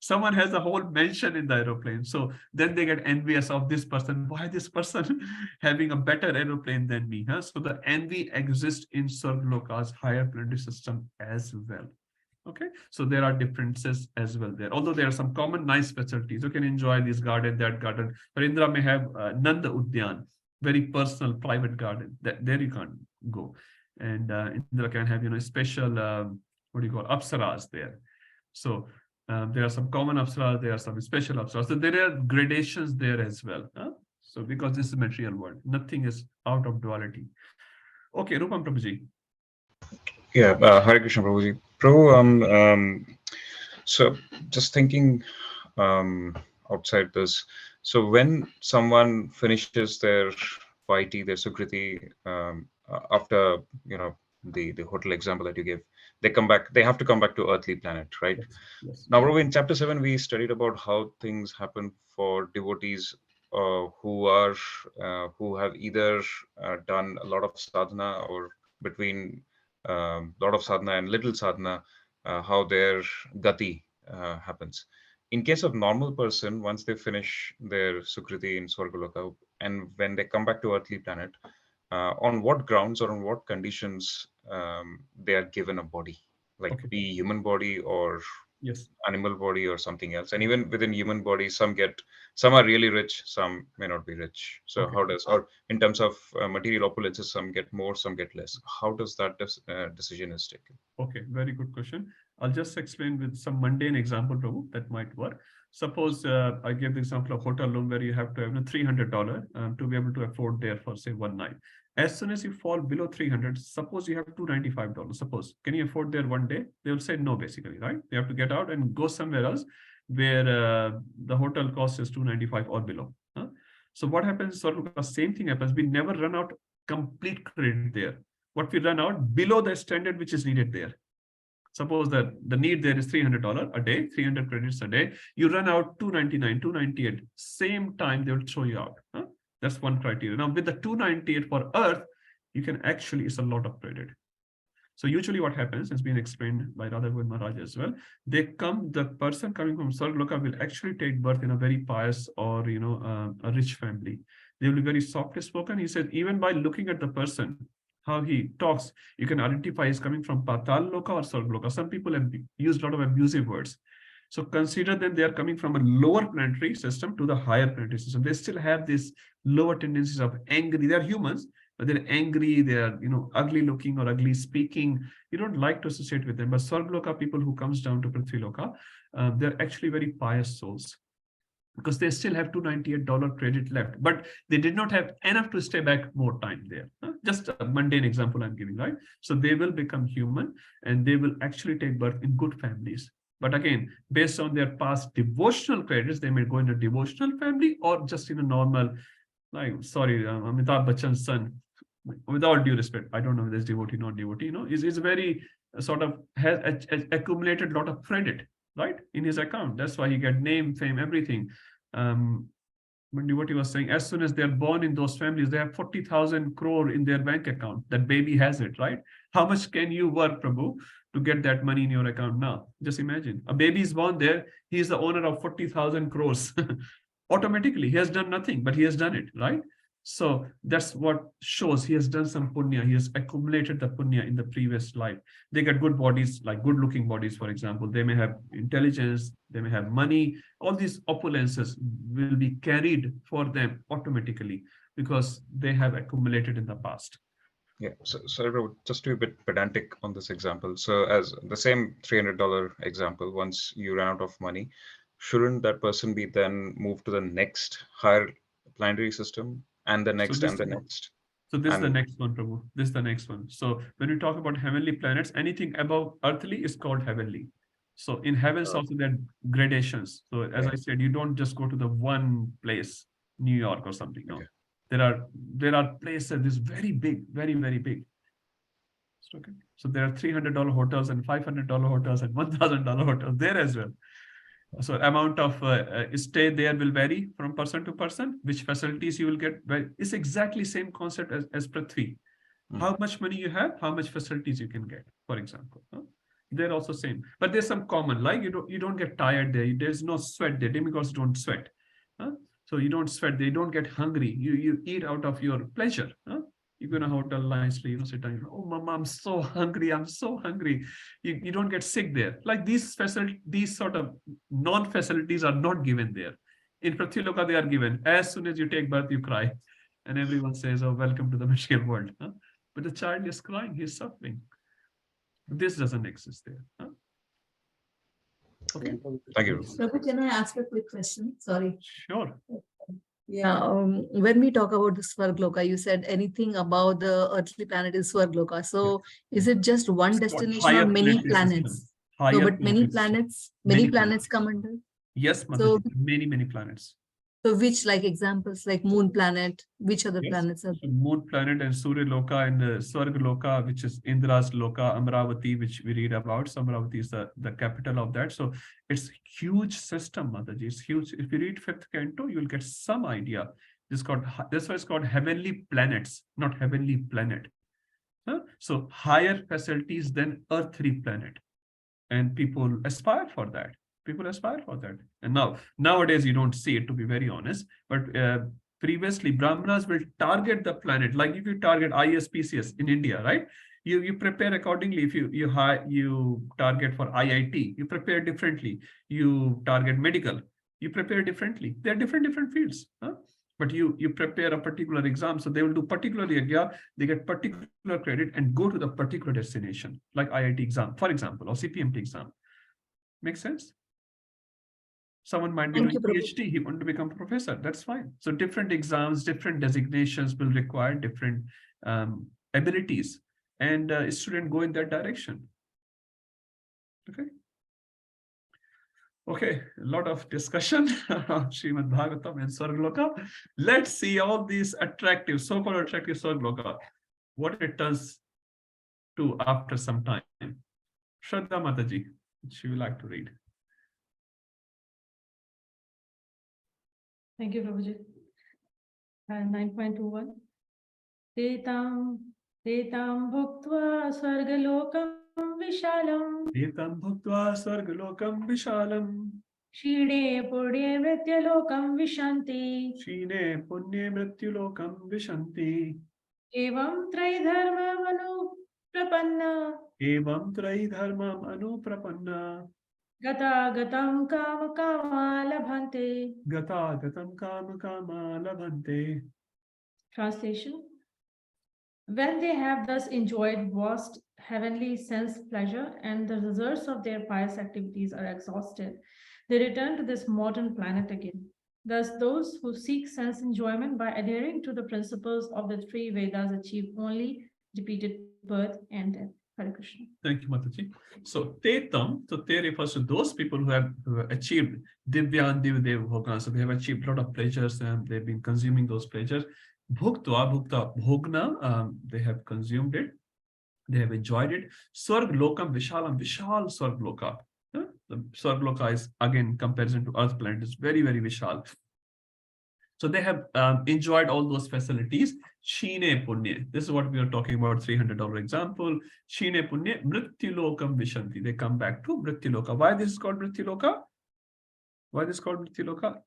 Someone has a whole mansion in the aeroplane. So then they get envious of this person. Why this person having a better aeroplane than me? So the envy exists in Swargloka's higher planetary system as well. Okay, so there are differences as well there. Although there are some common nice facilities, you can enjoy this garden, that garden. But Indra may have Nanda Udyan, very personal, private garden. There you can't go. And Indra can have, special, what do you call, apsaras there. So there are some common apsaras, there are some special apsaras. So there are gradations there as well. So because this is material world, nothing is out of duality. Okay, Rupam Prabhuji. Yeah, Hare Krishna Prabhuji. Prabhu, so just thinking outside this. So when someone finishes their YT, their Sukriti, after the hotel example that you gave, they come back. They have to come back to earthly planet, right? Yes. Now, Prabhu, in chapter 7, we studied about how things happen for devotees who have either done a lot of sadhana or between lot of sadhana and little sadhana, how their gati happens. In case of normal person, once they finish their Sukriti in Swargaloka, and when they come back to earthly planet, on what grounds or on what conditions they are given a body, like Okay. be human body or Yes. animal body or something else. And even within human body, some are really rich, some may not be rich. So Okay. how does, or in terms of material opulences, some get more, some get less. How does that decision is taken? Okay, very good question. I'll just explain with some mundane example, Prabhu, that might work. Suppose I give the example of hotel room where you have to have $300 to be able to afford there for say one night. As soon as you fall below 300, suppose you have $295. Suppose, can you afford there one day? They will say no, basically, right? You have to get out and go somewhere else where the hotel cost is 295 or below. Huh? So what happens? Sort of the same thing happens. We never run out complete credit there. What we run out below the standard which is needed there. Suppose that the need there is $300 a day, 300 credits a day. You run out 299, 298. Same time they will throw you out. Huh? That's one criteria. Now with the 298 for Earth, you can actually, it's a lot of credit. So usually what happens, has been explained by Radha Govind Maharaj as well. The person coming from Sargaloka will actually take birth in a very pious or, a rich family. They will be very softly spoken. He said, even by looking at the person, how he talks, you can identify he's coming from Patal Loka or Sargaloka. Some people have used a lot of abusive words. So consider that they are coming from a lower planetary system to the higher planetary system. They still have this lower tendencies of angry. They're humans, but they're angry, they're ugly looking or ugly speaking. You don't like to associate with them. But Swargaloka people who comes down to Prithvi Loka, they're actually very pious souls, because they still have $298 credit left, but they did not have enough to stay back more time there. Just a mundane example I'm giving, right? So they will become human and they will actually take birth in good families. But again, based on their past devotional credits, they may go in a devotional family or just in a normal, like, sorry, Amitabh Bachchan's son, with all due respect, I don't know if there's devotee, not devotee, is very sort of has accumulated a lot of credit, right, in his account. That's why he get name, fame, everything. When devotee was saying, as soon as they're born in those families, they have 40,000 crore in their bank account. That baby has it, right? How much can you work, Prabhu, to get that money in your account now? Just imagine. A baby is born there. He is the owner of 40,000 crores. Automatically, he has done nothing, but he has done it, right? So that's what shows he has done some punya. He has accumulated the punya in the previous life. They get good bodies, like good looking bodies, for example. They may have intelligence, they may have money. All these opulences will be carried for them automatically because they have accumulated in the past. Yeah, so just to be a bit pedantic on this example. So as the same $300 example, once you run out of money, shouldn't that person be then moved to the next higher planetary system and the next and the next? So this is the next one, Prabhu. This is the next one. So when we talk about heavenly planets, anything above earthly is called heavenly. So in heavens also there are gradations. So as I said, you don't just go to the one place, New York or something. No, there are places that is very big, very, very big. Okay. So there are $300 hotels and $500 hotels and $1,000 hotels there as well. So amount of stay there will vary from person to person. Which facilities you will get, it's exactly same concept as Prithvi. How much money you have, how much facilities you can get, for example. They're also same, but there's some common, like you don't get tired there. There's no sweat there. Demigods don't sweat. So you don't sweat. They don't get hungry. You eat out of your pleasure. You go in a hotel nicely, sit down, oh mama, I'm so hungry, I'm so hungry. You don't get sick there. Like these sort of non-facilities are not given there. In Prithviloka, they are given. As soon as you take birth, you cry. And everyone says, oh, welcome to the material world. But the child is crying, he's suffering. This doesn't exist there. Okay. Thank you. Prabhu, can I ask a quick question? Sorry. Sure. Yeah, when we talk about the Swargaloka, you said anything about the earthly planet is Swargaloka. So is it just one destination or many planets? No, but many planets come under? Yes, Mataji, many planets. So which, like examples, like moon planet, which other planets are there? Moon planet and Surya Loka and Swarga Loka, which is Indra's Loka, Amravati, which we read about. So Amravati is the capital of that. So it's huge system, Mataji. It's huge. If you read 5th canto, you'll get some idea. That's why it's called heavenly planets, not heavenly planet. So higher facilities than earthly planet. And people aspire for that. People aspire for that. And nowadays you don't see it, to be very honest, but previously Brahmanas will target the planet. Like if you target ISPCS in India, right? You prepare accordingly. If you target for IIT, you prepare differently. You target medical, you prepare differently. They're different fields. Huh? But you prepare a particular exam, so they will do particularly yeah, they get particular credit and go to the particular destination, like IIT exam, for example, or CPMT exam. Makes sense? Someone might be doing PhD, he wants to become a professor, that's fine. So different exams, different designations will require different abilities, and a student go in that direction. Okay. Okay, a lot of discussion around Srimad Bhagavatam and Swargaloka. Let's see all these attractive, so-called attractive Swargaloka, what it does to after some time. Shraddha Mataji, she would like to read. Thank you, Prabhuji. 9.21. Tetam bhuktva swargalokam vishalam. Tetam bhuktva swargalokam vishalam. Shine purye mrityalokam vishanti. Shine punye mrityulokam vishanti. Evam traidharmam anuprapanna. Evam traidharmam anuprapanna. Gata gatam kama kama labhante. Gata gatam kama kama labhante. Translation. When they have thus enjoyed vast heavenly sense pleasure and the results of their pious activities are exhausted, they return to this modern planet again. Thus, those who seek sense enjoyment by adhering to the principles of the three Vedas achieve only repeated birth and death. Hare Krishna. Thank you, Mataji. So, Tetam, so Te refers to those people who have achieved Divyan Divdev Bhogan. So, they have achieved a lot of pleasures and they've been consuming those pleasures. Bhukta, Bhogna, they have consumed it. They have enjoyed it. Swarg Lokam Vishalam, Vishal Swarg Loka. The Swarg Loka is, again, comparison to Earth planet, is very, very Vishal. So they have enjoyed all those facilities. Shine Punye. This is what we are talking about, $300 example. Shine Punye, Mrityulokam Vishanti. They come back to Mrithyuloka. Why this is called Mrithyuloka? Why this is called Mrithyuloka?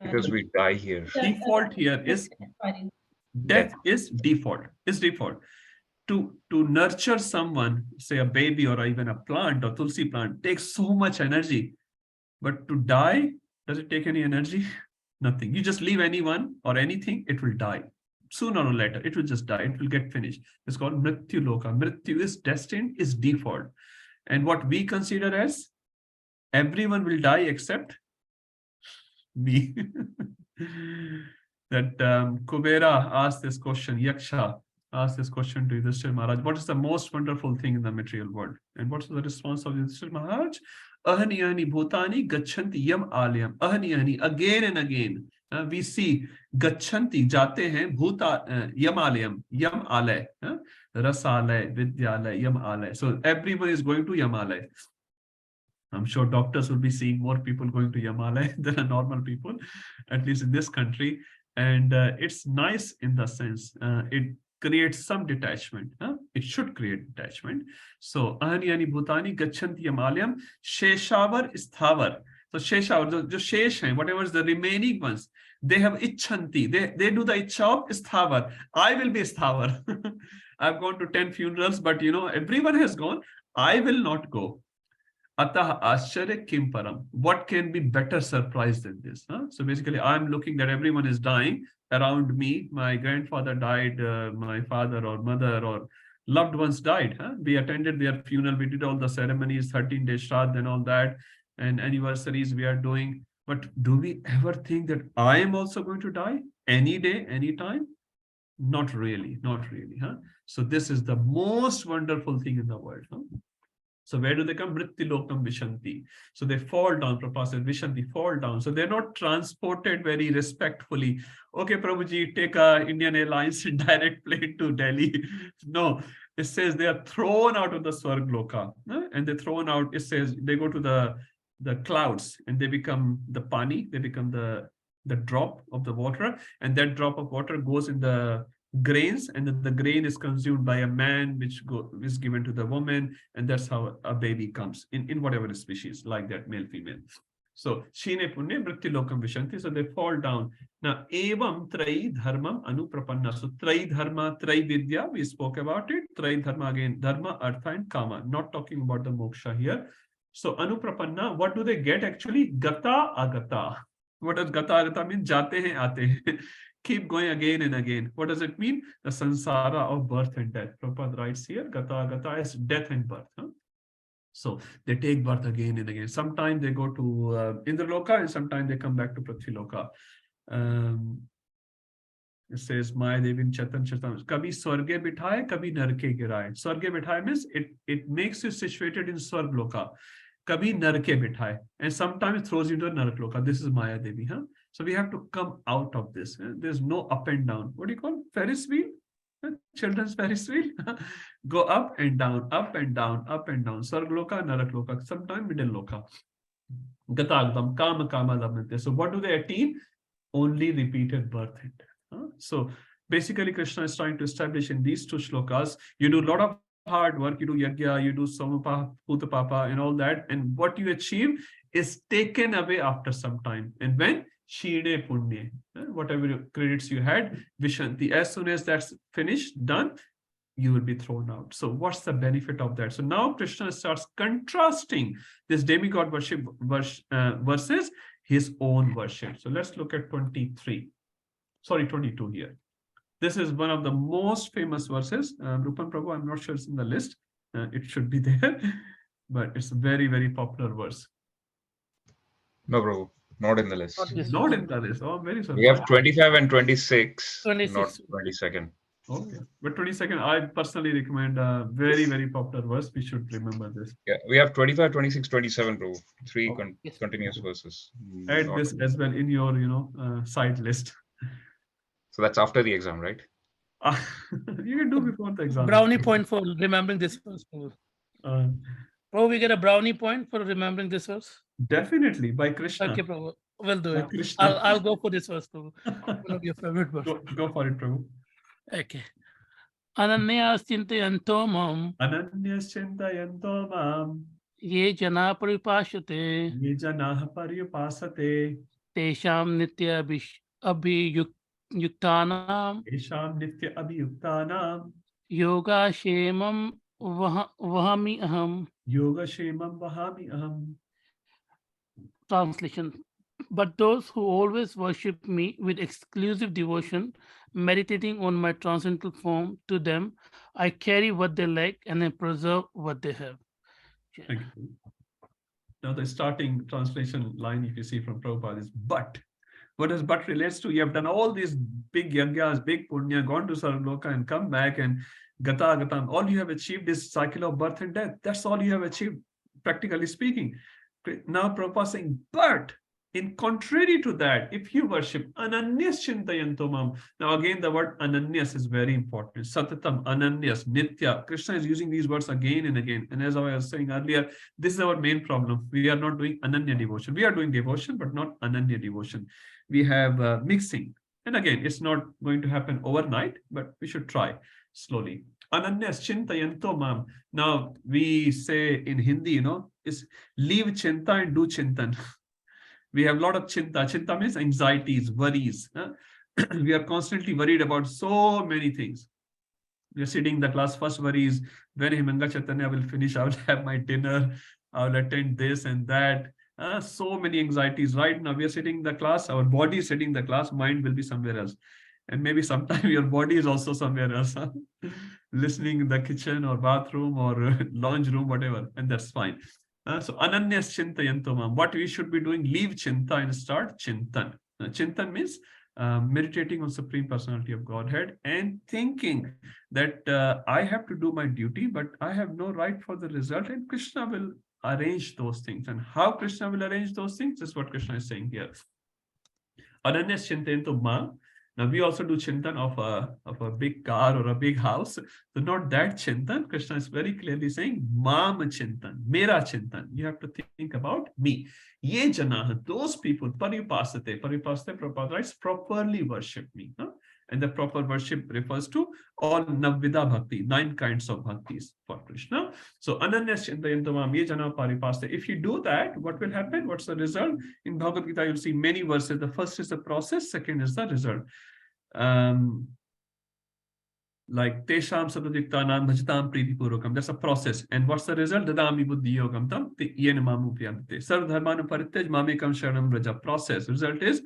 Because we die here. Default here is death is default. Is default. To nurture someone, say a baby or even a plant or tulsi plant, takes so much energy. But to die, does it take any energy? Nothing. You just leave anyone or anything, it will die. Sooner or later, it will just die. It will get finished. It's called Mrityu Loka. Mrityu is destined, is default. And what we consider as everyone will die except me. That Kubera asked this question, Yaksha asked this question to Yudhishthira Maharaj, what is the most wonderful thing in the material world? And what's the response of Yudhishthira Maharaj? Ahani ahani bhutani gachanti yam alayam. Ahani ahani, again and again. We see gachanti, jate hain, bhuta, yam alayam, yam alay, rasalay, vidyalay, yam alay. So everyone is going to yam alay. I'm sure doctors will be seeing more people going to Yamalaya than normal people, at least in this country. And it's nice in the sense it creates some detachment. It should create detachment. So, Ahani Ani Bhutani Gachanti Yamalayam Sheshavar Sthavar. So, Sheshavar, the Shesh, whatever is the remaining ones, they have Icchanti. They do the Ichcha of Sthavar. I will be Sthavar. I've gone to 10 funerals, but everyone has gone. I will not go. Atah Ascharya Kim Param. What can be better surprise than this? So basically, I'm looking that everyone is dying around me. My grandfather died, my father or mother or loved ones died. We attended their funeral. We did all the ceremonies, 13-day Shraddha and all that, and anniversaries we are doing. But do we ever think that I am also going to die any day, any time? Not really, not really. So this is the most wonderful thing in the world. So where do they come? Mrityulokam Vishanti. So they fall down. Prabhupada said, Vishanti, fall down. So they're not transported very respectfully. Okay, Prabhuji, take a Indian Airlines direct plane to Delhi. No, it says they are thrown out of the Swargloka. And they're thrown out, it says they go to the clouds and they become the pani, they become the drop of the water. And that drop of water goes in the grains, and then the grain is consumed by a man, which is given to the woman, and that's how a baby comes in whatever species, like that, male, female. So, Shine Punye Mrityu Lokam Vishanti, so they fall down. Now, Evam Trai Dharmam Anuprapanna. So, Trai Dharma, Trai Vidya, we spoke about it. Trai Dharma again, Dharma, Artha, and Kama. Not talking about the moksha here. So, Anuprapanna, what do they get actually? Gata Agata. What does Gata Agata mean? Jate hain, aate hain. Keep going again and again. What does it mean? The samsara of birth and death. Prabhupada writes here, Gata Agata is death and birth. Huh? So they take birth again and again. Sometimes they go to Indraloka and sometimes they come back to Prithviloka. It says, Maya Devi in Chaitan Chaitan. Kabhi Swarge Bithaye, Kabhi Narke Giraye. Swarge Bithaye means it makes you situated in Swargloka. Kabhi Narke Bithaye. And sometimes it throws you into a Narkloka. This is Maya Devi. Huh? So we have to come out of this. There's no up and down. What do you call Ferris wheel? Children's Ferris wheel. Go up and down, up and down, up and down. Sargloka, Narakloka, sometimes middle loka. Gatagdam, Kama, Kama, Labnate. So what do they attain? Only repeated birth and death. So basically, Krishna is trying to establish in these two shlokas, you do a lot of hard work, you do yagya, you do somapa, putapapa, and all that. And what you achieve is taken away after some time. And when? Shine Punye, whatever credits you had, Vishanti. As soon as that's finished, done, you will be thrown out. So what's the benefit of that? So now Krishna starts contrasting this demigod worship versus his own worship. So let's look at 22 here. This is one of the most famous verses. Rupan Prabhu, I'm not sure it's in the list. It should be there, but it's a very, very popular verse. No, Prabhu. Not in the list. Not in the list. Oh, I'm very sorry. We have 25 and 26, 26. not 22nd. Okay. But 22nd, I personally recommend a very, very popular verse. We should remember this. Yeah, we have 25, 26, 27, Prabhu. Three continuous verses. Add this as well in your, side list. So that's after the exam, right? You can do before the exam. Brownie point for remembering this verse. Prabhu, we get a brownie point for remembering this verse? Definitely, by Krishna. Okay, Prabhu. We'll do By it. Krishna. I'll go for this verse, Prabhu. One of your favorite verse. Go for it, Prabhu. Okay. Ananyas chintayanto mam. Ananyas chintayanto mam. Ye jana paripashate. Ye jana paripasate. Tesham nitya abhiyuktanam. Tesham nitya abhiyuktanam. Yoga shemam vahami aham. Yoga shemam vahami aham. Translation. But those who always worship me with exclusive devotion, meditating on my transcendental form, to them I carry what they lack and I preserve what they have. Thank you. Now the starting translation line, if you see from Prabhupada, is but. What does but relates to? You have done all these big yagyas, big punya, gone to Sarvaloka and come back, and gata gatam. All you have achieved is cycle of birth and death. That's all you have achieved, practically speaking. Now Prabhupada is saying, but in contrary to that, if you worship Ananyas Chintayanto Mam. Now again, the word Ananyas is very important. Satatam, Ananyas, Nitya. Krishna is using these words again and again. And as I was saying earlier, this is our main problem. We are not doing Ananya devotion. We are doing devotion, but not Ananya devotion. We have mixing. And again, it's not going to happen overnight, but we should try slowly. Ananyas Chintayanto Mam. Now we say in Hindi, is leave chinta and do chintan. We have a lot of chinta. Chinta means anxieties, worries. We are constantly worried about so many things. We are sitting in the class, first worry is when Hemanga Chaitanya will finish, I will have my dinner, I will attend this and that. So many anxieties. Right now we are sitting in the class, our body is sitting in the class, mind will be somewhere else. And maybe sometime your body is also somewhere else. Listening in the kitchen or bathroom or lounge room, whatever. And that's fine. So Ananyas Chintayanto Mam. What we should be doing, leave Chinta and start Chintan. Chintan means meditating on Supreme Personality of Godhead and thinking that I have to do my duty, but I have no right for the result, and Krishna will arrange those things. And how Krishna will arrange those things is what Krishna is saying here. Ananyas Chintayanto Mam. Now we also do chintan of a big car or a big house. So not that chintan. Krishna is very clearly saying, Mam chintan, Mera chintan. You have to think about me. Ye janah, those people, paripasate. Paripasate, Prabhupada writes, properly worship me. And the proper worship refers to all Navvida Bhakti, 9 kinds of bhaktis for Krishna. So Ananyas Chintayantamam Ye Jana Paripaste. If you do that, what will happen? What's the result? In Bhagavad Gita, you'll see many verses. The first is the process, second is the result. Like Tesham Sadadiktanam Bhajatam Priti Purukam. That's a process. And what's the result? Dadami Buddhi Yogam Tam Yen Mamu Pyante. Sarv Dharmanu Paritej Mamekam Sharanam Braja. Process. Result is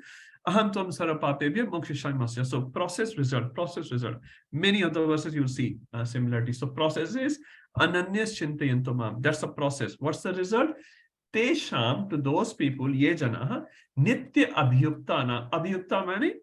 Aham Tvam Sarapapebhya Mokshishaimasya. So process, result, process, result. Many other verses you'll see similarity. So process is Ananyas Chintayantamam. That's a process. What's the result? Tesham, to those people, Ye Janaha, Nitya Abhyuktana. Abhyukta meaning?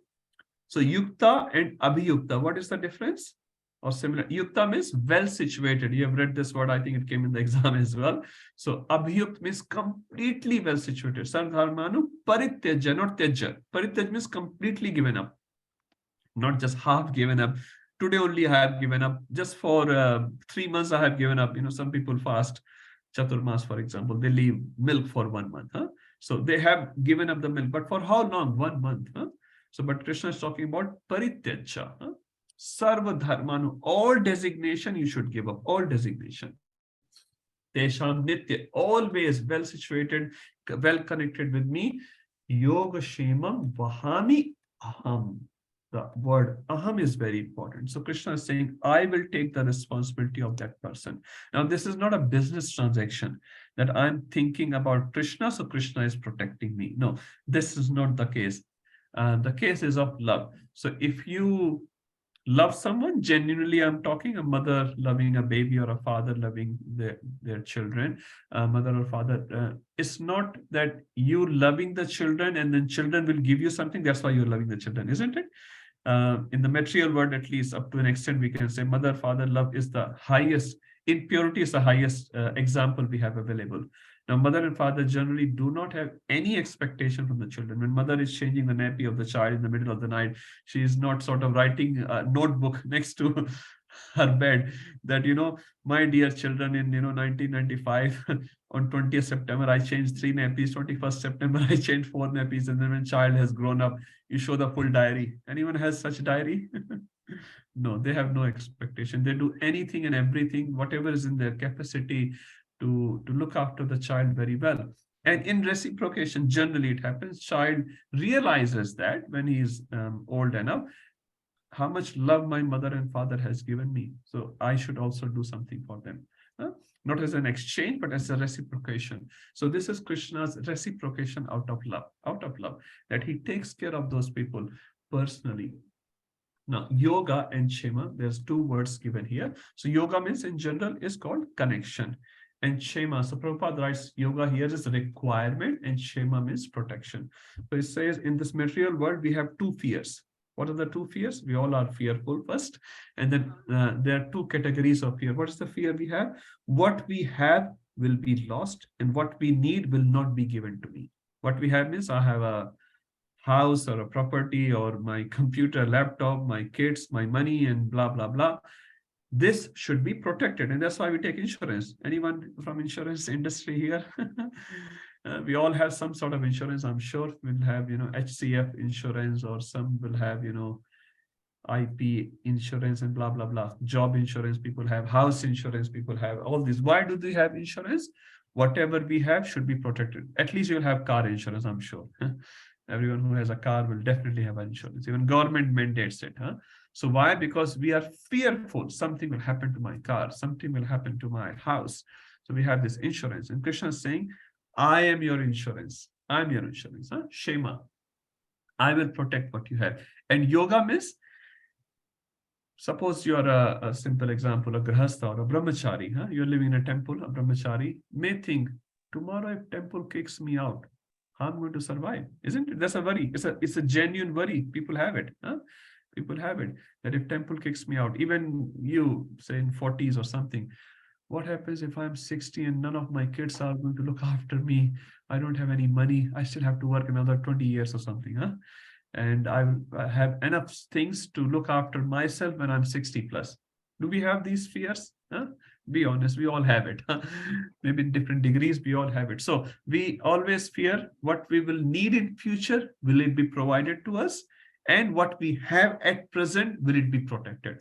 So Yukta and Abhiyukta, what is the difference? Or similar? Yukta means well situated. You have read this word, I think it came in the exam as well. So Abhiyukt means completely well situated. Sardharmanu Parityaja, not Tyaja. Parityaja means completely given up, not just half given up. Today only I have given up. Just for 3 months I have given up. You know, some people fast Chaturmas, for example, they leave milk for 1 month. So they have given up the milk, but for how long? 1 month. So, but Krishna is talking about parityaja, sarva dharmanu, all designation you should give up, all designation. Tesham nitya, always well situated, well connected with me. Yoga shemam vahami aham. The word aham is very important. So Krishna is saying, I will take the responsibility of that person. Now, this is not a business transaction that I'm thinking about Krishna, so Krishna is protecting me. No, this is not the case. The case is of love. So if you love someone, genuinely, I'm talking a mother loving a baby or a father loving their children, mother or father. It's not that you loving the children and then children will give you something. That's why you're loving the children, isn't it? In the material world, at least up to an extent, we can say mother-father love is the highest. In purity is the highest example we have available. Now, mother and father generally do not have any expectation from the children. When mother is changing the nappy of the child in the middle of the night, she is not sort of writing a notebook next to her bed that, you know, my dear children, in 1995 on 20th September, I changed 3 nappies, 21st September, I changed 4 nappies, and then when child has grown up, you show the full diary. Anyone has such diary? No, they have no expectation. They do anything and everything, whatever is in their capacity to look after the child very well. And in reciprocation, generally it happens, child realizes that when he is old enough, how much love my mother and father has given me. So I should also do something for them. Not as an exchange, but as a reciprocation. So this is Krishna's reciprocation out of love, that he takes care of those people personally. Now, yoga and shema, there's 2 words given here. So yoga means in general is called connection. And shema, so Prabhupada writes, yoga here is a requirement and shema means protection. So it says in this material world, we have 2 fears. What are the 2 fears? We all are fearful first. And then there are 2 categories of fear. What is the fear we have? What we have will be lost and what we need will not be given to me. What we have means I have a house or a property or my computer, laptop, my kids, my money, and blah, blah, blah. This should be protected. And that's why we take insurance. Anyone from insurance industry here? We all have some sort of insurance. I'm sure we'll have, HCF insurance, or some will have, IP insurance and blah, blah, blah. Job insurance people have, house insurance people have, all these. Why do they have insurance? Whatever we have should be protected. At least you'll have car insurance, I'm sure. Everyone who has a car will definitely have insurance. Even government mandates it. So why? Because we are fearful something will happen to my car, something will happen to my house. So we have this insurance. And Krishna is saying, I am your insurance. I'm your insurance. Shema. I will protect what you have. And yoga means, suppose you are a simple example, a grahastha or a brahmachari. You're living in a temple, a brahmachari may think, tomorrow if temple kicks me out, how I'm going to survive, isn't it? That's a worry. It's a genuine worry. People have it. People have it that if temple kicks me out, even you say in 40s or something, what happens if I'm 60 and none of my kids are going to look after me? I don't have any money. I still have to work another 20 years or something. And I have enough things to look after myself when I'm 60 plus. Do we have these fears? Be honest, we all have it. Maybe in different degrees, we all have it. So we always fear what we will need in future. Will it be provided to us? and what we have at present, will it be protected?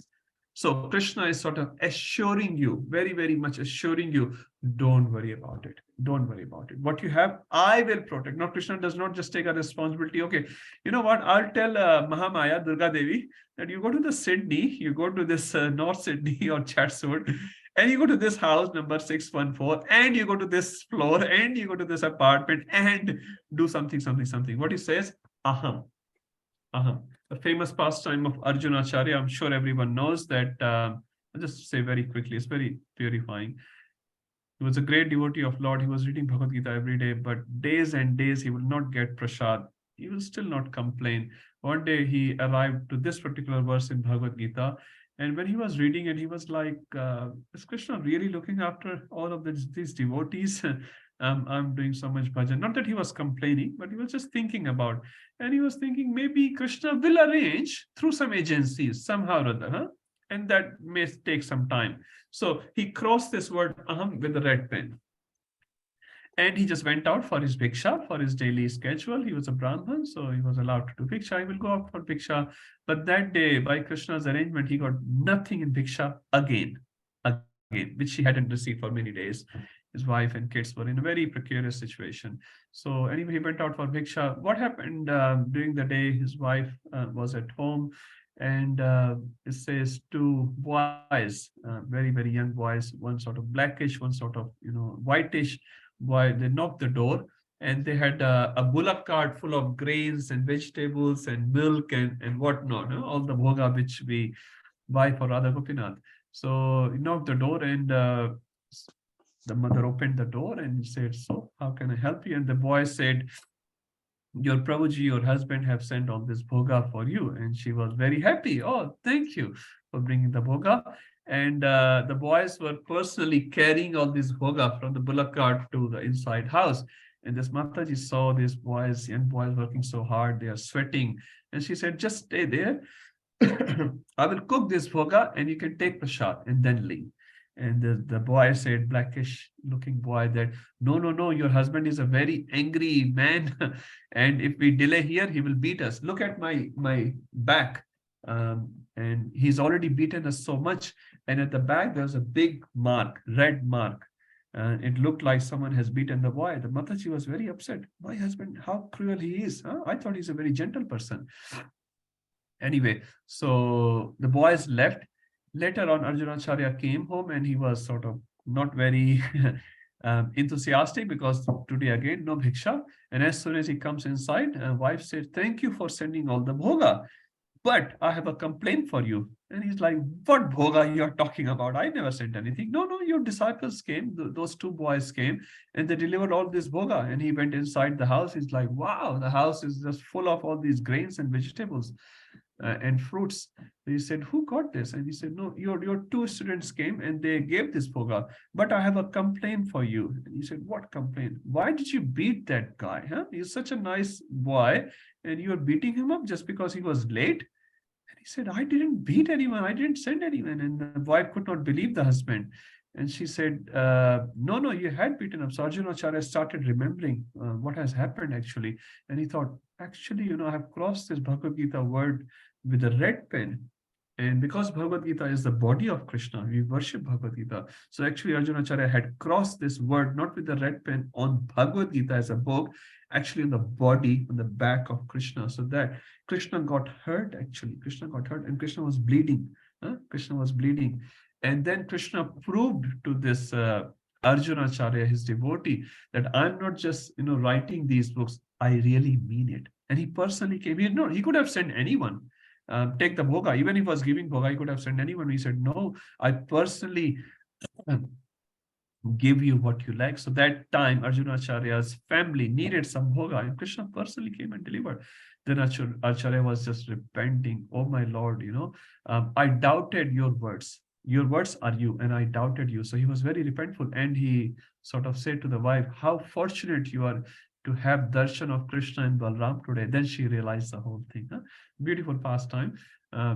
So Krishna is sort of assuring you, very, very much assuring you, don't worry about it. Don't worry about it. What you have, I will protect. Now, Krishna does not just take a responsibility. Okay, you know what? I'll tell Mahamaya, Durga Devi, that you go to the Sydney, you go to this North Sydney or Chatswood, and you go to this house number 614, and you go to this floor, and you go to this apartment, and do something, something, something. What he says, aham. The famous pastime of Arjuna Acharya, I'm sure everyone knows that. I'll just say very quickly, it's very purifying. He was a great devotee of Lord. He was reading Bhagavad Gita every day, but days and days he will not get prasad. He will still not complain. One day he arrived to this particular verse in Bhagavad Gita, and when he was reading it, he was like, is Krishna really looking after all of these devotees? I'm doing so much bhajan. Not that he was complaining, but he was just thinking about. And he was thinking maybe Krishna will arrange through some agencies, somehow or other, huh? And that may take some time. So he crossed this word aham with the red pen. And he just went out for his bhiksha, for his daily schedule. He was a Brahman, so he was allowed to do bhiksha. He will go out for bhiksha. But that day, by Krishna's arrangement, he got nothing in bhiksha again, which he hadn't received for many days. His wife and kids were in a very precarious situation. So anyway, he went out for bhiksha. What happened during the day? His wife was at home, and it says two boys, very, very young boys, one sort of blackish, one sort of, whitish boy. They knocked the door, and they had a bullock cart full of grains and vegetables and milk and whatnot, all the bhoga which we buy for Radha Gopinath. So he knocked the door, and the mother opened the door and said, so how can I help you? And the boy said, your Prabhuji, your husband, have sent all this bhoga for you. And she was very happy. Oh, thank you for bringing the bhoga. And the boys were personally carrying all this bhoga from the bullock cart to the inside house. And this Mataji saw these boys, young boys, working so hard. They are sweating. And she said, just stay there. I will cook this bhoga and you can take prasad and then leave. And the boy said, blackish looking boy, that no, your husband is a very angry man. And if we delay here, he will beat us. Look at my back. And he's already beaten us so much. And at the back, there's a big mark, red mark. It looked like someone has beaten the boy. The Mataji was very upset. My husband, how cruel he is. Huh? I thought he's a very gentle person. Anyway, so the boys left. Later on, Arjuna Acharya came home, and he was sort of not very enthusiastic, because today again, no bhiksha. And as soon as he comes inside, wife said, thank you for sending all the bhoga, but I have a complaint for you. And he's like, what bhoga you are talking about? I never sent anything. No, your disciples came, those two boys came, and they delivered all this bhoga. And he went inside the house. He's like, wow, the house is just full of all these grains and vegetables. And fruits. He said, who got this? And he said, no, your two students came and they gave this bhoga, but I have a complaint for you. And he said, what complaint? Why did you beat that guy? Huh? He's such a nice boy, and you're beating him up just because he was late? And he said, I didn't beat anyone. I didn't send anyone. And the wife could not believe the husband. And she said, no, you had beaten up. So Arjuna Acharya started remembering what has happened actually. And he thought, actually, I have crossed this Bhagavad Gita word with a red pen. And because Bhagavad Gita is the body of Krishna, we worship Bhagavad Gita. So actually Arjuna Acharya had crossed this word, not with the red pen on Bhagavad Gita as a book, actually on the body, on the back of Krishna. So that Krishna got hurt, actually. Krishna got hurt, and Krishna was bleeding. Krishna was bleeding. And then Krishna proved to this Arjuna Acharya, his devotee, that I'm not just writing these books, I really mean it. And he personally came. He could have sent anyone. Take the bhoga. Even if he was giving bhoga, he could have sent anyone. He said, no, I personally give you what you like. So that time, Arjuna Acharya's family needed some bhoga, and Krishna personally came and delivered. Then Acharya was just repenting. Oh my Lord, I doubted your words. Your words are you, and I doubted you. So he was very repentful, and he sort of said to the wife, how fortunate you are to have darshan of Krishna and Balram today. Then she realized the whole thing. Beautiful pastime.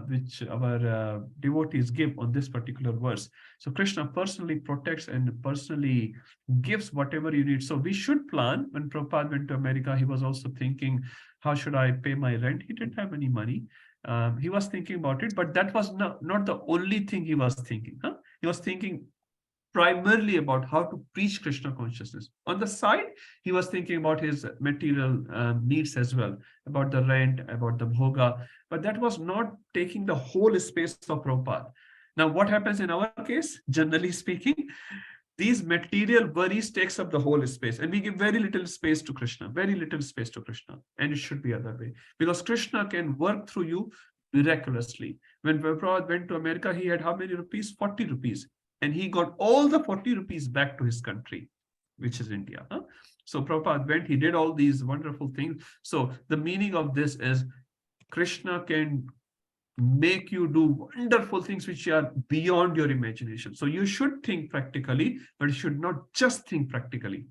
which our devotees give on this particular verse. So Krishna personally protects and personally gives whatever you need. So we should plan. When Prabhupada went to America, he was also thinking, how should I pay my rent? He didn't have any money. He was thinking about it, but that was not the only thing he was thinking. He was thinking primarily about how to preach Krishna consciousness. On the side, he was thinking about his material needs as well, about the rent, about the bhoga, but that was not taking the whole space of Prabhupada. Now, what happens in our case, generally speaking, these material worries takes up the whole space, and we give very little space to Krishna, very little space to Krishna, and it should be other way, because Krishna can work through you miraculously. When Prabhupada went to America, he had how many rupees? 40 rupees. And he got all the 40 rupees back to his country, which is India. So Prabhupada went, he did all these wonderful things. So the meaning of this is Krishna can make you do wonderful things which are beyond your imagination. So you should think practically, but you should not just think practically.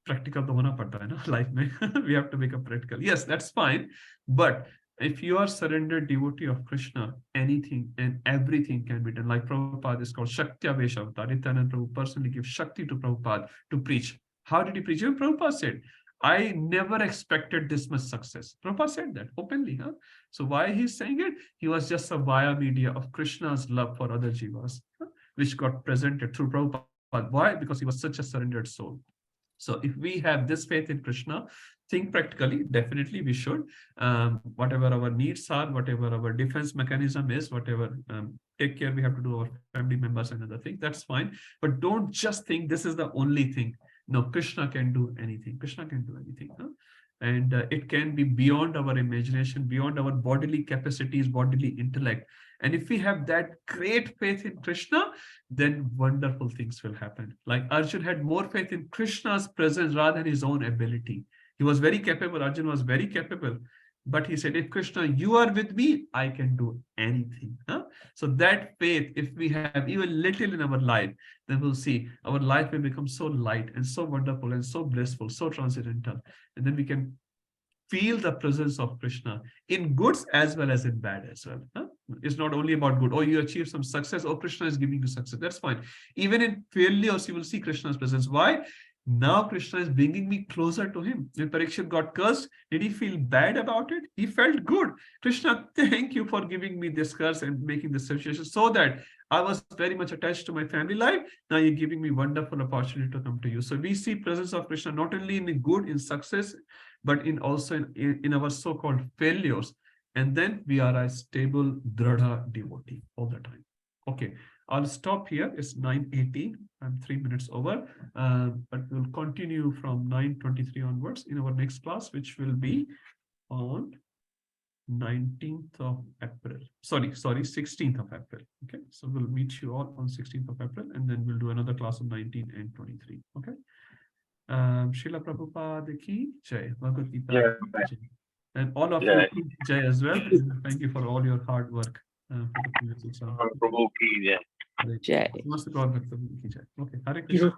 Practical to hona padta hai na life mein. We have to become practical. Yes, that's fine. But if you are surrendered devotee of Krishna, anything and everything can be done. Like Prabhupada is called Shaktya Veshavata. Nityananda Prabhu personally gives Shakti to Prabhupada to preach. How did he preach? Prabhupada said, I never expected this much success. Prabhupada said that openly. So why he's saying it? He was just a via media of Krishna's love for other jivas, which got presented through Prabhupada. Why? Because he was such a surrendered soul. So if we have this faith in Krishna, think practically, definitely we should. Whatever our needs are, whatever our defense mechanism is, whatever take care we have to do our family members and other things, that's fine. But don't just think this is the only thing. No, Krishna can do anything. Krishna can do anything. And it can be beyond our imagination, beyond our bodily capacities, bodily intellect. And if we have that great faith in Krishna, then wonderful things will happen. Like Arjun had more faith in Krishna's presence rather than his own ability. He was very capable. Arjun was very capable. But he said, if Krishna, you are with me, I can do anything. So that faith, if we have even little in our life, then we'll see our life will become so light and so wonderful and so blissful, so transcendental. And then we can feel the presence of Krishna in goods as well as in bad as well. It's not only about good. Oh, you achieve some success. Oh, Krishna is giving you success. That's fine. Even in failures, you will see Krishna's presence. Why? Now Krishna is bringing me closer to him. When Parikshit got cursed, did he feel bad about it? He felt good. Krishna, thank you for giving me this curse and making this situation so that I was very much attached to my family life. Now you're giving me wonderful opportunity to come to you. So we see presence of Krishna not only in the good, in success, but in also in our so-called failures. And then we are a stable, dradha devotee all the time. Okay, I'll stop here. It's 9:18. I'm 3 minutes over. But we'll continue from 9:23 onwards in our next class, which will be on 19th of April. Sorry, 16th of April. Okay, so we'll meet you all on 16th of April, and then we'll do another class on 19 and 23. Okay. Srila Prabhupada ki Jai, Bhagavad Gita ki Jai. And all of you, Jai as well. And thank you for all your hard work for the previous exam. Prabhu ki Jai. Jai. Namaste, God, Bhakti ki Jai. Okay, Hare Krishna.